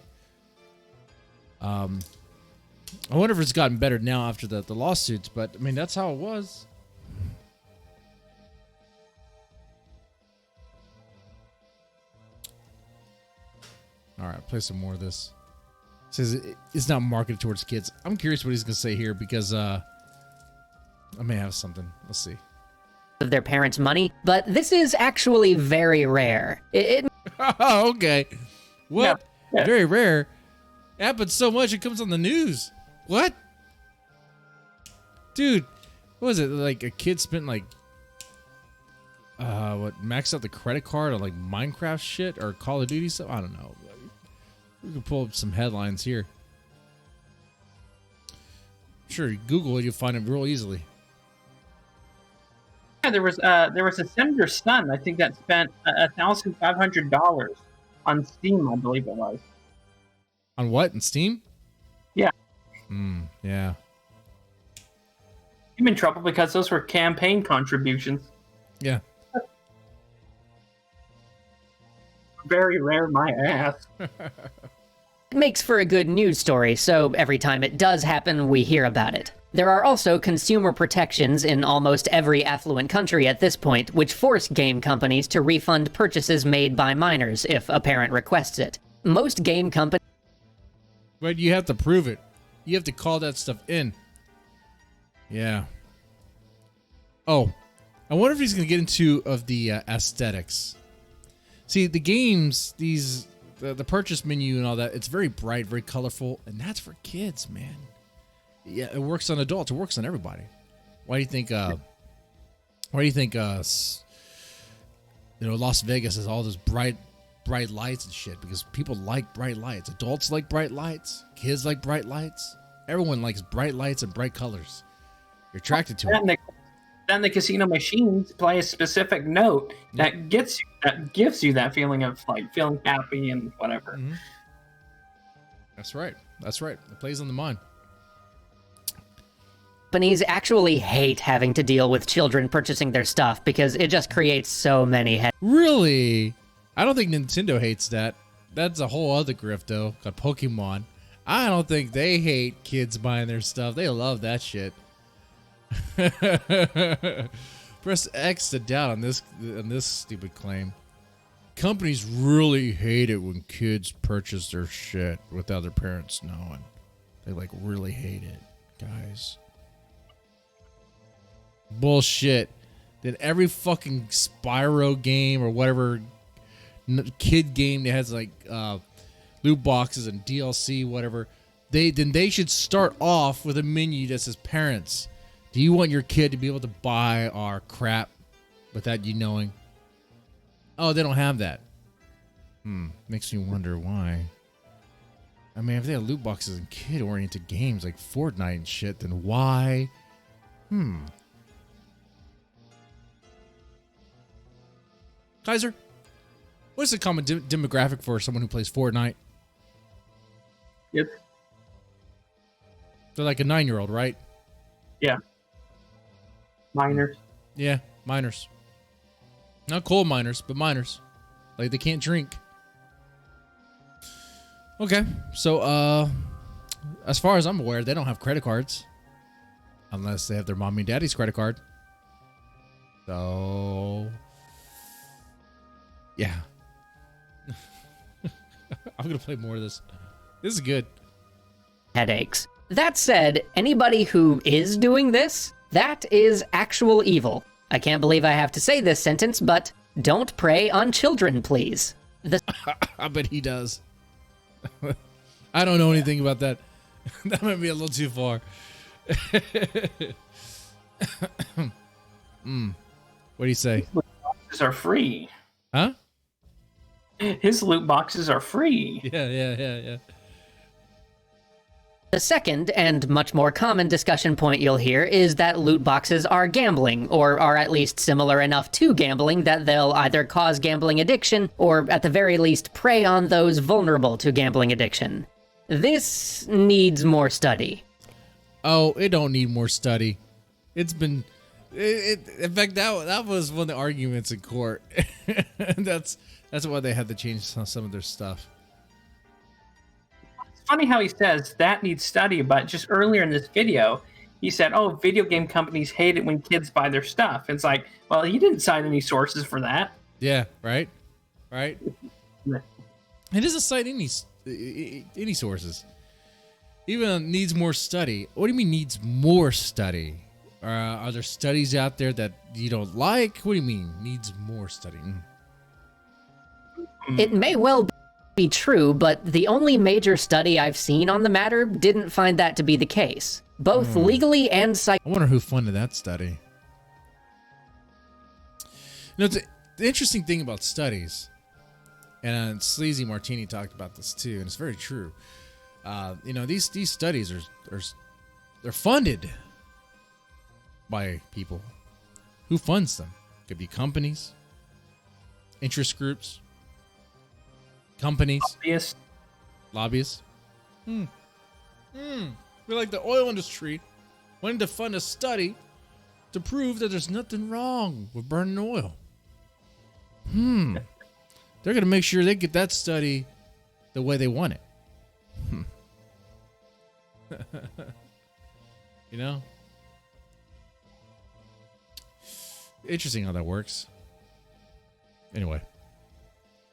I wonder if it's gotten better now after the lawsuits, but I mean, that's how it was. All right, play some more of this. It says it's not marketed towards kids. I'm curious what he's going to say here because I may have something. Let's see. Of their parents' money, but this is actually very rare. It Oh, okay. What? Yeah. Very rare. Happens so much it comes on the news. What? Dude, what was it? Like a kid spent like maxed out the credit card on like Minecraft shit or Call of Duty stuff? I don't know. We can pull up some headlines here. Sure, Google it, you'll find it real easily. Yeah, there was a senator's son, I think, that spent $1,500 on Steam, I believe it was. On what? In Steam? Yeah. Yeah. I'm in trouble because those were campaign contributions. Yeah. Very rare, my ass. makes for a good news story, so every time it does happen, we hear about it. There are also consumer protections in almost every affluent country at this point, which force game companies to refund purchases made by minors if a parent requests it. Most game companies But you have to prove it. You have to call that stuff in. Yeah. Oh, I wonder if he's going to get into of the aesthetics. See, the games, the purchase menu and all that, it's very bright, very colorful, and that's for kids, man. Yeah, it works on adults. It works on everybody. Why do you think? Las Vegas has all those bright lights and shit? Because people like bright lights. Adults like bright lights. Kids like bright lights. Everyone likes bright lights and bright colors. You're attracted to it. Then the casino machines play a specific note that gives you that feeling of like feeling happy and whatever. Mm-hmm. That's right. That's right. It plays on the mind. Companies actually hate having to deal with children purchasing their stuff because it just creates so many Really? I don't think Nintendo hates that. That's a whole other grift, though, called Pokemon. I don't think they hate kids buying their stuff. They love that shit. Press X to doubt on this stupid claim. Companies really hate it when kids purchase their shit without their parents knowing. They like really hate it, guys. Bullshit. That every fucking Spyro game or whatever kid game that has like loot boxes and DLC, whatever, they should start off with a menu that says, parents, do you want your kid to be able to buy our crap without you knowing? Oh, they don't have that. Makes me wonder why. I mean, if they have loot boxes and kid-oriented games like Fortnite and shit, then why? Kaiser, what's the common demographic for someone who plays Fortnite? Yep. They're like a 9-year-old, right? Yeah. Minors. Yeah, minors. Not coal miners, but minors. Like they can't drink. Okay, so as far as I'm aware, they don't have credit cards. Unless they have their mommy and daddy's credit card. So yeah. I'm gonna play more of this. This is good. headaches. That said, anybody who is doing this, that is actual evil. I can't believe I have to say this sentence, but don't prey on children, please. I bet he does. I don't know anything about that. That might be a little too far. What do you say? Loot boxes are free. Huh? His loot boxes are free. Yeah. The second, and much more common discussion point you'll hear is that loot boxes are gambling, or are at least similar enough to gambling that they'll either cause gambling addiction, or at the very least prey on those vulnerable to gambling addiction. This needs more study. Oh, it don't need more study. It's been... in fact, that was one of the arguments in court. That's why they had to change some of their stuff. It's funny how he says that needs study, but just earlier in this video, he said, oh, video game companies hate it when kids buy their stuff. It's like, well, he didn't cite any sources for that. Yeah, right? It doesn't cite any sources. Even needs more study. What do you mean needs more study? Are there studies out there that you don't like? What do you mean needs more study? It may well be true, but the only major study I've seen on the matter didn't find that to be the case. Both legally and I wonder who funded that study. The interesting thing about studies, and Sleazy Martini talked about this too, and it's very true. These studies they're funded by people. Who funds them? Could be companies, interest groups, companies, lobbyists. We're like the oil industry wanting to fund a study to prove that there's nothing wrong with burning oil. They're gonna make sure they get that study the way they want it. Interesting how that works. Anyway.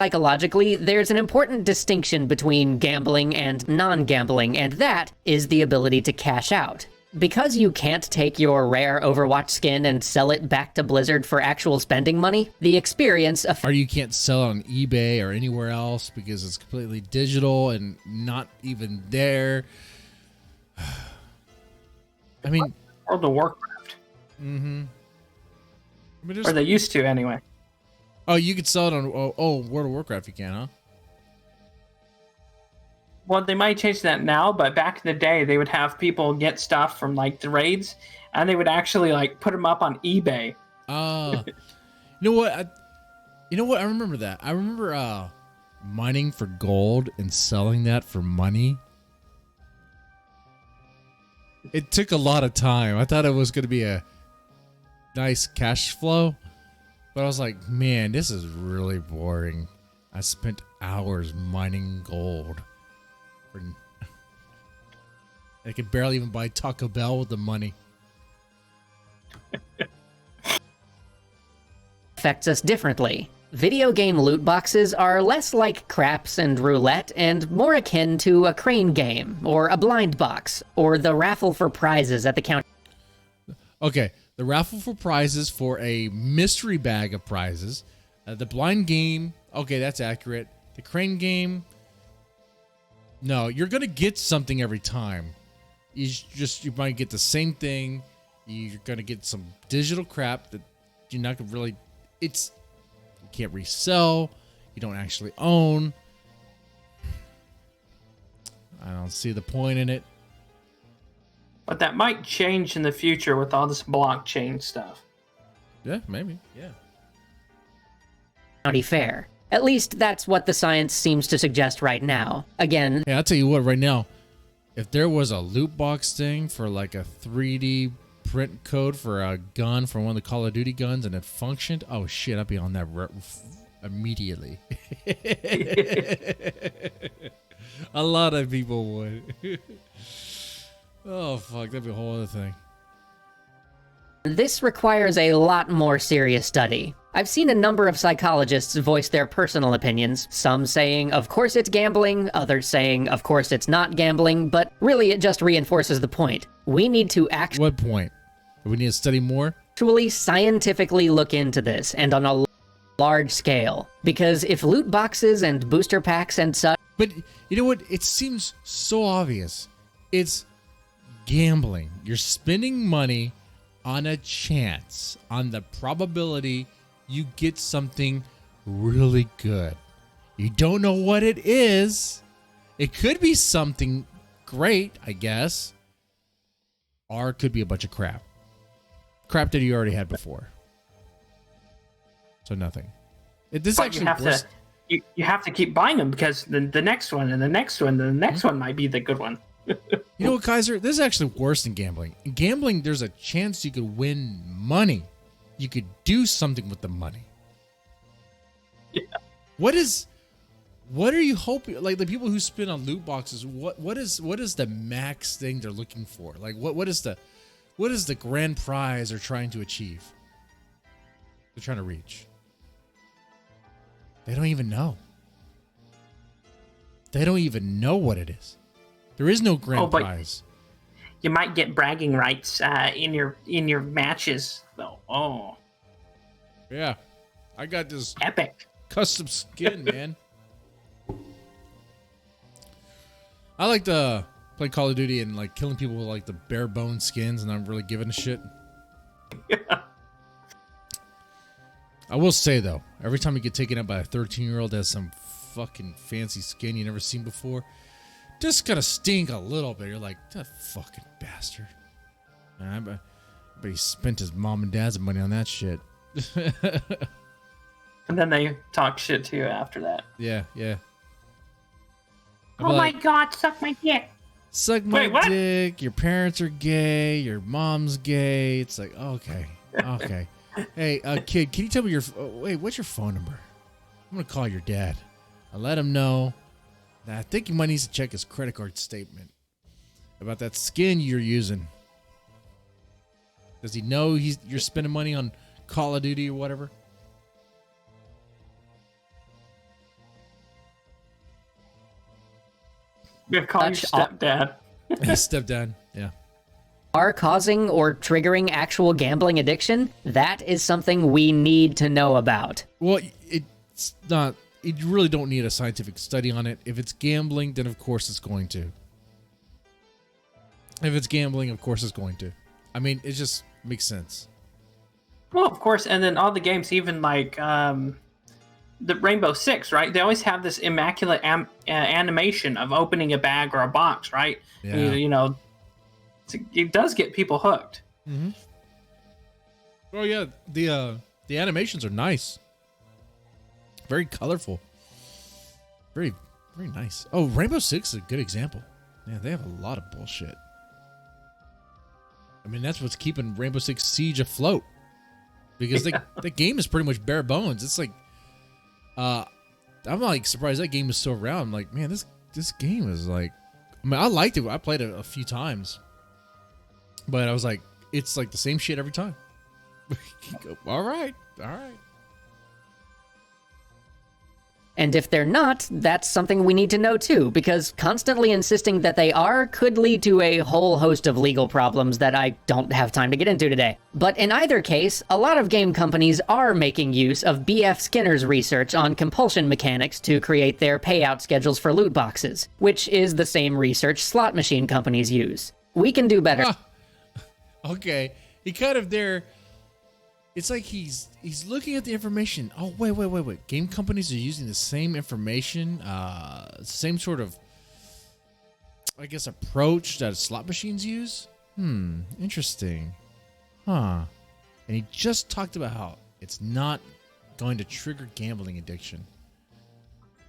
psychologically, there's an important distinction between gambling and non-gambling, and that is the ability to cash out. Because you can't take your rare Overwatch skin and sell it back to Blizzard for actual spending money, the experience of... Or you can't sell it on eBay or anywhere else because it's completely digital and not even there. I mean... World of Warcraft. Or they used to, anyway. Oh, you could sell it on... Oh, World of Warcraft you can, huh? Well, they might change that now, but back in the day, they would have people get stuff from like the raids, and they would actually like put them up on eBay. You know what? I remember that. I remember mining for gold and selling that for money. It took a lot of time. I thought it was going to be a nice cash flow, but I was like, man, this is really boring. I spent hours mining gold. I could barely even buy Taco Bell with the money. Affects us differently. Video game loot boxes are less like craps and roulette and more akin to a crane game, or a blind box, or the raffle for prizes at the county. Okay, the raffle for prizes for a mystery bag of prizes. The blind game, okay, that's accurate. The crane game, no, you're going to get something every time. You might get the same thing. You're going to get some digital crap that you're not going to really, you can't resell. You don't actually own. I don't see the point in it. But that might change in the future with all this blockchain stuff. Yeah, maybe. Yeah. County fair. At least that's what the science seems to suggest right now. Again, Hey, I'll tell you what, right now, if there was a loot box thing for like a 3D print code for a gun, for one of the Call of Duty guns, and it functioned, oh shit, I'd be on that immediately. A lot of people would. Oh fuck, that'd be a whole other thing. this requires a lot more serious study. I've seen a number of psychologists voice their personal opinions, some saying, of course it's gambling, others saying, of course it's not gambling, but really it just reinforces the point. We need to What point? Do we need to study more? actually scientifically look into this, and on a large scale. Because if loot boxes and booster packs and such... But you know what? It seems so obvious. It's gambling. You're spending money on a chance, on the probability you get something really good. You don't know what it is. It could be something great, I guess. Or it could be a bunch of crap. Crap that you already had before. So nothing. This But actually you have worse. to you have to keep buying them because the next one and the next one and the next one might be the good one. You know what, Kaiser? This is actually worse than gambling. In gambling, there's a chance you could win money. You could do something with the money. Yeah. What are you hoping? Like the people who spin on loot boxes, what is the max thing they're looking for? Like what is the grand prize they're trying to achieve? They're trying to reach. They don't even know. They don't even know what it is. There is no grand prize. You might get bragging rights in your matches though. Oh, Yeah. I got this epic. custom skin, man. I like to play Call of Duty and like killing people with like the bare bone skins, and I'm really giving a shit. I will say though, every time you get taken out by a 13-year-old that has some fucking fancy skin you never seen before, just gotta stink a little bit. You're like, that fucking bastard. But he spent his mom and dad's money on that shit. And then they talk shit to you after that. Yeah. Oh my god, suck my dick. Suck my Wait, what? dick. Your parents are gay. Your mom's gay. It's like, okay. Hey, kid, can you tell me wait, what's your phone number? I'm going to call your dad. I'll let him know. I think he might need to check his credit card statement about that skin you're using. Does he know you're spending money on Call of Duty or whatever? You gotta call your stepdad. Stepdad, yeah. are causing or triggering actual gambling addiction, that is something we need to know about. Well, it's not. You really don't need a scientific study on it. If it's gambling, then of course it's going to. If it's gambling, of course it's going to. I mean, it just makes sense. Well, of course, and then all the games, even like the Rainbow Six, right? They always have this immaculate animation of opening a bag or a box, right? Yeah. You know, it does get people hooked. Mm-hmm. Oh yeah, the animations are nice. Very colorful. Very nice. Oh, Rainbow Six is a good example. Yeah, they have a lot of bullshit. I mean, that's what's keeping Rainbow Six Siege afloat. Because the game is pretty much bare bones. It's like, I'm like surprised that game is still around. I'm like, man, this game is like, I mean, I liked it. I played it a few times, but I was like, it's like the same shit every time. All right. And if they're not, that's something we need to know too, because constantly insisting that they are could lead to a whole host of legal problems that I don't have time to get into today. But in either case, a lot of game companies are making use of B.F. Skinner's research on compulsion mechanics to create their payout schedules for loot boxes, which is the same research slot machine companies use. We can do better. Okay, he kind of there. It's like he's looking at the information. Oh, wait. Game companies are using the same information, same sort of, I guess, approach that slot machines use? Interesting. Huh. And he just talked about how it's not going to trigger gambling addiction.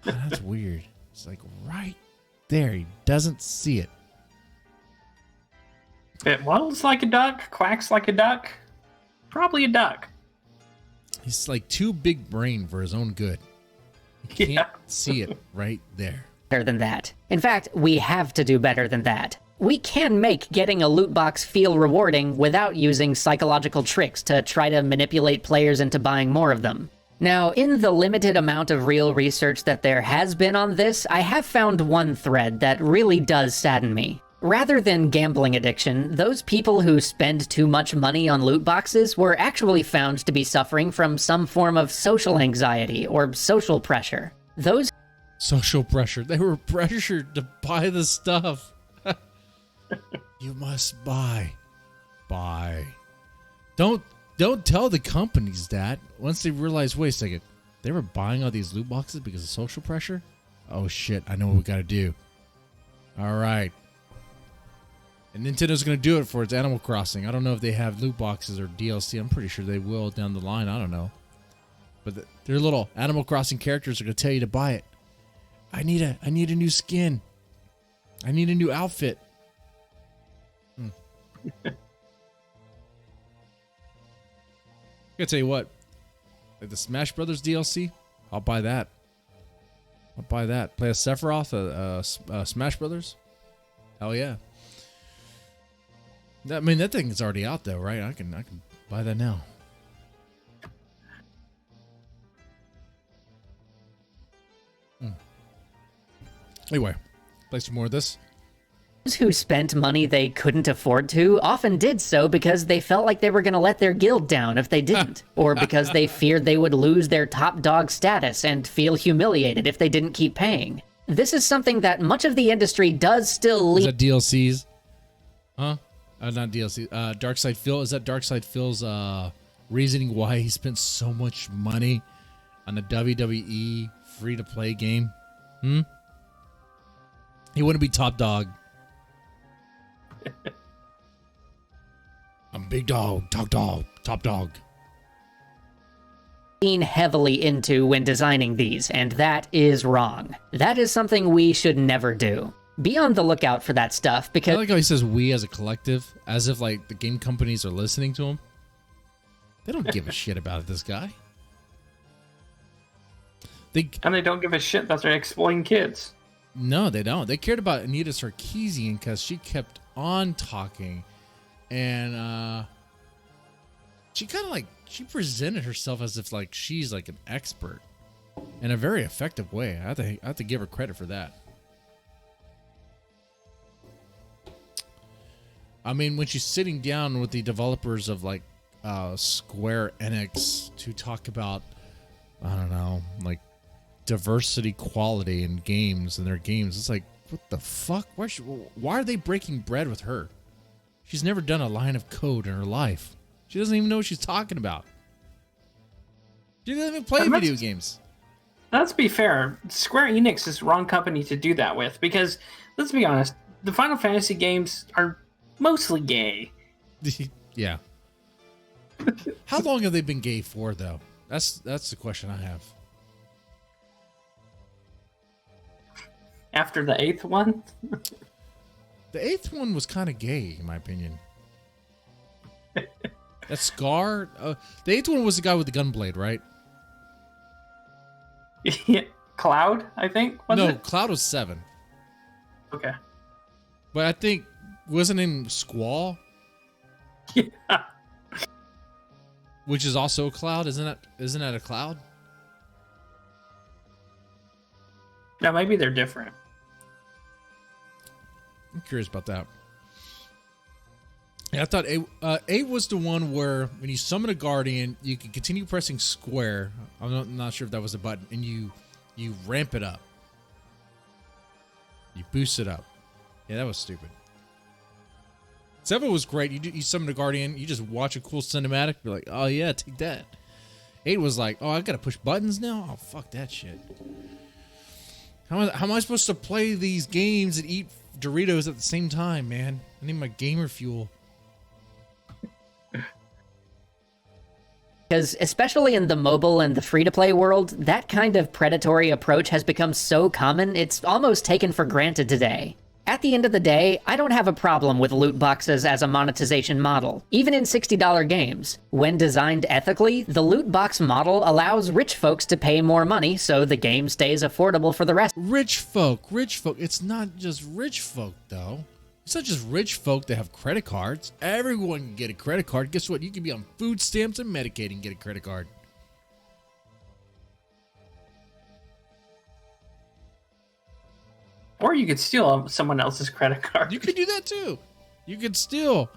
That's weird. It's like right there. He doesn't see it. It waddles like a duck, quacks like a duck. Probably a duck. He's like too big brain for his own good. He can't see it right there. Better than that. In fact, we have to do better than that. We can make getting a loot box feel rewarding without using psychological tricks to try to manipulate players into buying more of them. Now, in the limited amount of real research that there has been on this, I have found one thread that really does sadden me. Rather than gambling addiction, those people who spend too much money on loot boxes were actually found to be suffering from some form of social anxiety or social pressure. Those social pressure. They were pressured to buy the stuff. You must buy. Don't tell the companies that. Once they realize, wait a second, they were buying all these loot boxes because of social pressure? Oh shit, I know what we gotta do. All right. And Nintendo's going to do it for its Animal Crossing. I don't know if they have loot boxes or DLC. I'm pretty sure they will down the line. I don't know. But their little Animal Crossing characters are going to tell you to buy it. I need a new skin. I need a new outfit. I gotta tell you what. Like the Smash Brothers DLC, I'll buy that. Play a Sephiroth, Smash Brothers. Hell yeah. I mean, that thing is already out though, right? I can buy that now. Anyway, play some more of this. Those who spent money they couldn't afford to often did so because they felt like they were going to let their guild down if they didn't, or because they feared they would lose their top dog status and feel humiliated if they didn't keep paying. This is something that much of the industry does still leave. Is that DLCs? Huh? Not DLC. Darkside Phil. Is that Darkside Phil's reasoning why he spent so much money on a WWE free-to-play game? He wouldn't be top dog. I'm big dog, top dog. Heavily into when designing these, and that is wrong. That is something we should never do. Be on the lookout for that stuff, because I like how he says we as a collective, as if like the game companies are listening to him. They don't give a shit about this guy. And they don't give a shit that they're exploiting kids. No, they don't. They cared about Anita Sarkeesian because she kept on talking, and she kind of like she presented herself as if like she's like an expert in a very effective way. I have to give her credit for that. I mean, when she's sitting down with the developers of like Square Enix to talk about, I don't know, like diversity, quality in games and their games, it's like, what the fuck? Why are they breaking bread with her? She's never done a line of code in her life. She doesn't even know what she's talking about. She doesn't even play video games. Let's be fair. Square Enix is the wrong company to do that with because, let's be honest, the Final Fantasy games are mostly gay. Yeah. How long have they been gay for, though? That's the question I have. After the 8th one? The 8th one was kind of gay, in my opinion. That Scar? The 8th one was the guy with the gunblade, right? Yeah. Cloud, I think, was no, it? Cloud was 7. Okay. But I think, wasn't in Squall? Yeah. Which is also a Cloud? Isn't that a Cloud? No, maybe they're different. I'm curious about that. Yeah, I thought 8 was the one where when you summon a Guardian, you can continue pressing square. I'm not sure if that was a button, and you ramp it up. You boost it up. Yeah, that was stupid. 7 was great. You summon a Guardian, you just watch a cool cinematic, be like, oh yeah, take that. 8 was like, oh, I gotta push buttons now? Oh, fuck that shit. How am I supposed to play these games and eat Doritos at the same time, man? I need my gamer fuel. Because especially in the mobile and the free-to-play world, that kind of predatory approach has become so common, it's almost taken for granted today. At the end of the day, I don't have a problem with loot boxes as a monetization model, even in $60 games. When designed ethically, the loot box model allows rich folks to pay more money so the game stays affordable for the rest. Rich folk. It's not just rich folk, though. It's not just rich folk that have credit cards. Everyone can get a credit card. Guess what? You can be on food stamps and Medicaid and get a credit card. Or you could steal someone else's credit card. You could do that too. You could steal.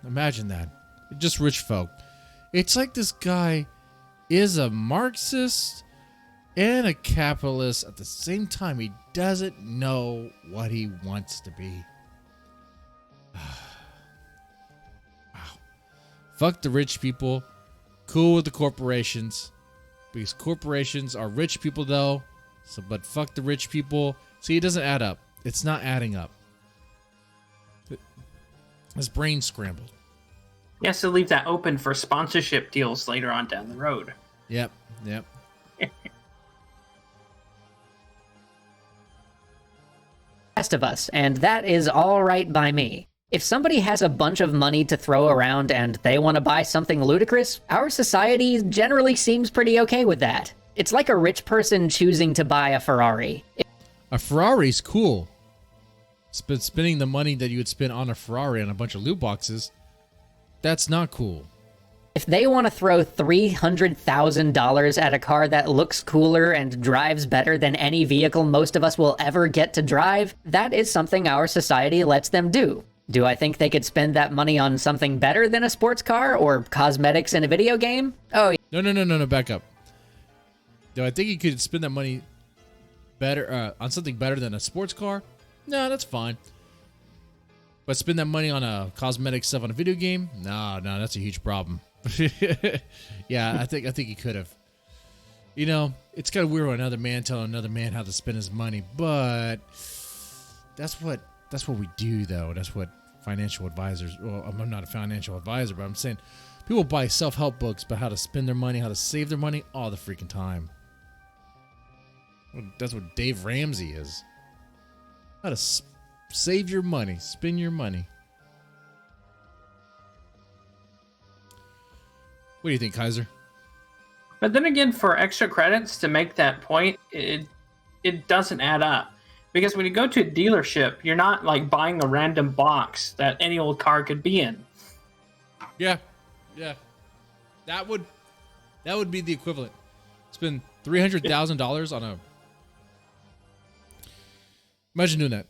Imagine that. Just rich folk. It's like this guy is a Marxist and a capitalist at the same time. He doesn't know what he wants to be. Wow. Fuck the rich people. Cool with the corporations. Because corporations are rich people, though. So, but fuck the rich people. See, it doesn't add up. It's not adding up. His brain scrambled. He has to leave that open for sponsorship deals later on down the road. Yep. Rest of us, and that is all right by me. If somebody has a bunch of money to throw around and they want to buy something ludicrous, our society generally seems pretty okay with that. It's like a rich person choosing to buy a Ferrari. A Ferrari's cool. Spending the money that you would spend on a Ferrari on a bunch of loot boxes, that's not cool. If they want to throw $300,000 at a car that looks cooler and drives better than any vehicle most of us will ever get to drive, that is something our society lets them do. Do I think they could spend that money on something better than a sports car or cosmetics in a video game? Oh, No, back up. Do I think you could spend that money better on something better than a sports car? No, that's fine. But spend that money on a cosmetic stuff on a video game? No, that's a huge problem. Yeah, I think he could have. You know, it's kind of weird when another man telling another man how to spend his money, but that's what we do, though. That's what financial advisors. Well, I'm not a financial advisor, but I'm saying people buy self-help books about how to spend their money, how to save their money all the freaking time. That's what Dave Ramsey is. How to save your money, spend your money. What do you think, Kaiser? But then again, for extra credits to make that point, it doesn't add up. Because when you go to a dealership, you're not like buying a random box that any old car could be in. Yeah. That would be the equivalent. Spend $300,000 on a. Imagine doing that.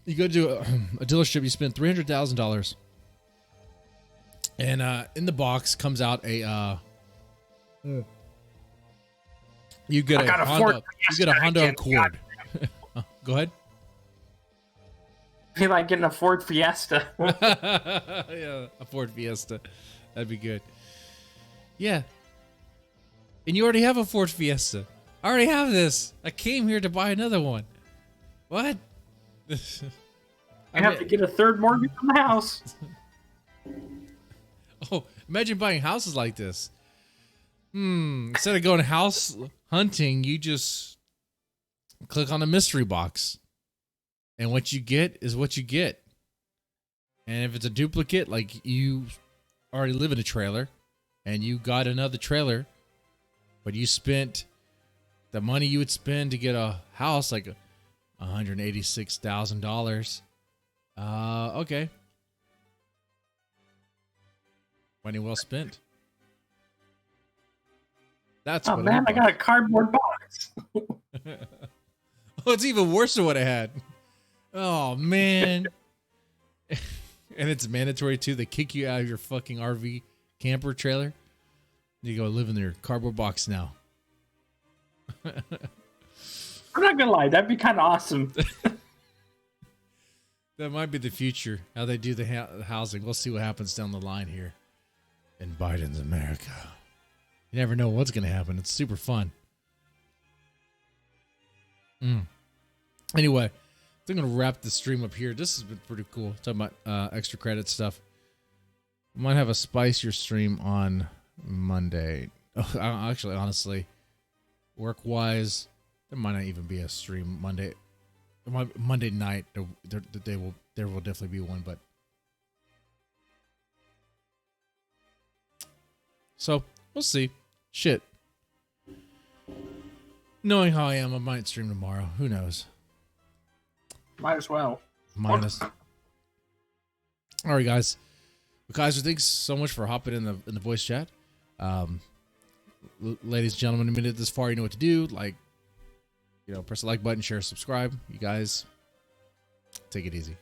You go to a dealership, you spend $300,000, and in the box comes out a. You get a Honda. You get a Honda Accord. Go ahead. I feel like getting a Ford Fiesta. Yeah, a Ford Fiesta. That'd be good. Yeah. And you already have a Ford Fiesta. I already have this. I came here to buy another one. What? I have to get a third mortgage on the house. Oh, imagine buying houses like this. Instead of going house hunting, you just click on the mystery box. And what you get is what you get. And if it's a duplicate, like you already live in a trailer and you got another trailer, but you spent the money you would spend to get a house, like $186,000. Okay. Money well spent. That's Oh what man, I got a cardboard box. Oh, it's even worse than what I had. Oh man. And it's mandatory too. They kick you out of your fucking RV camper trailer. You go live in your cardboard box now. I'm not gonna lie, that'd be kind of awesome. That might be the future. How they do the housing. We'll see what happens down the line here in Biden's America. You never know what's going to happen. It's super fun. Anyway, I'm going to wrap the stream up here. This has been pretty cool. Talking about extra credit stuff. We might have a spicier stream on Monday. Oh, actually, honestly, work-wise, there might not even be a stream Monday. Monday night. There will definitely be one, but so we'll see. Shit. Knowing how I am, I might stream tomorrow. Who knows? Might as well. Minus. All right, guys. Well, Kaiser, thanks so much for hopping in the voice chat. Ladies and gentlemen, if you made it this far, you know what to do. Like, press the like button, share, subscribe. You guys, take it easy.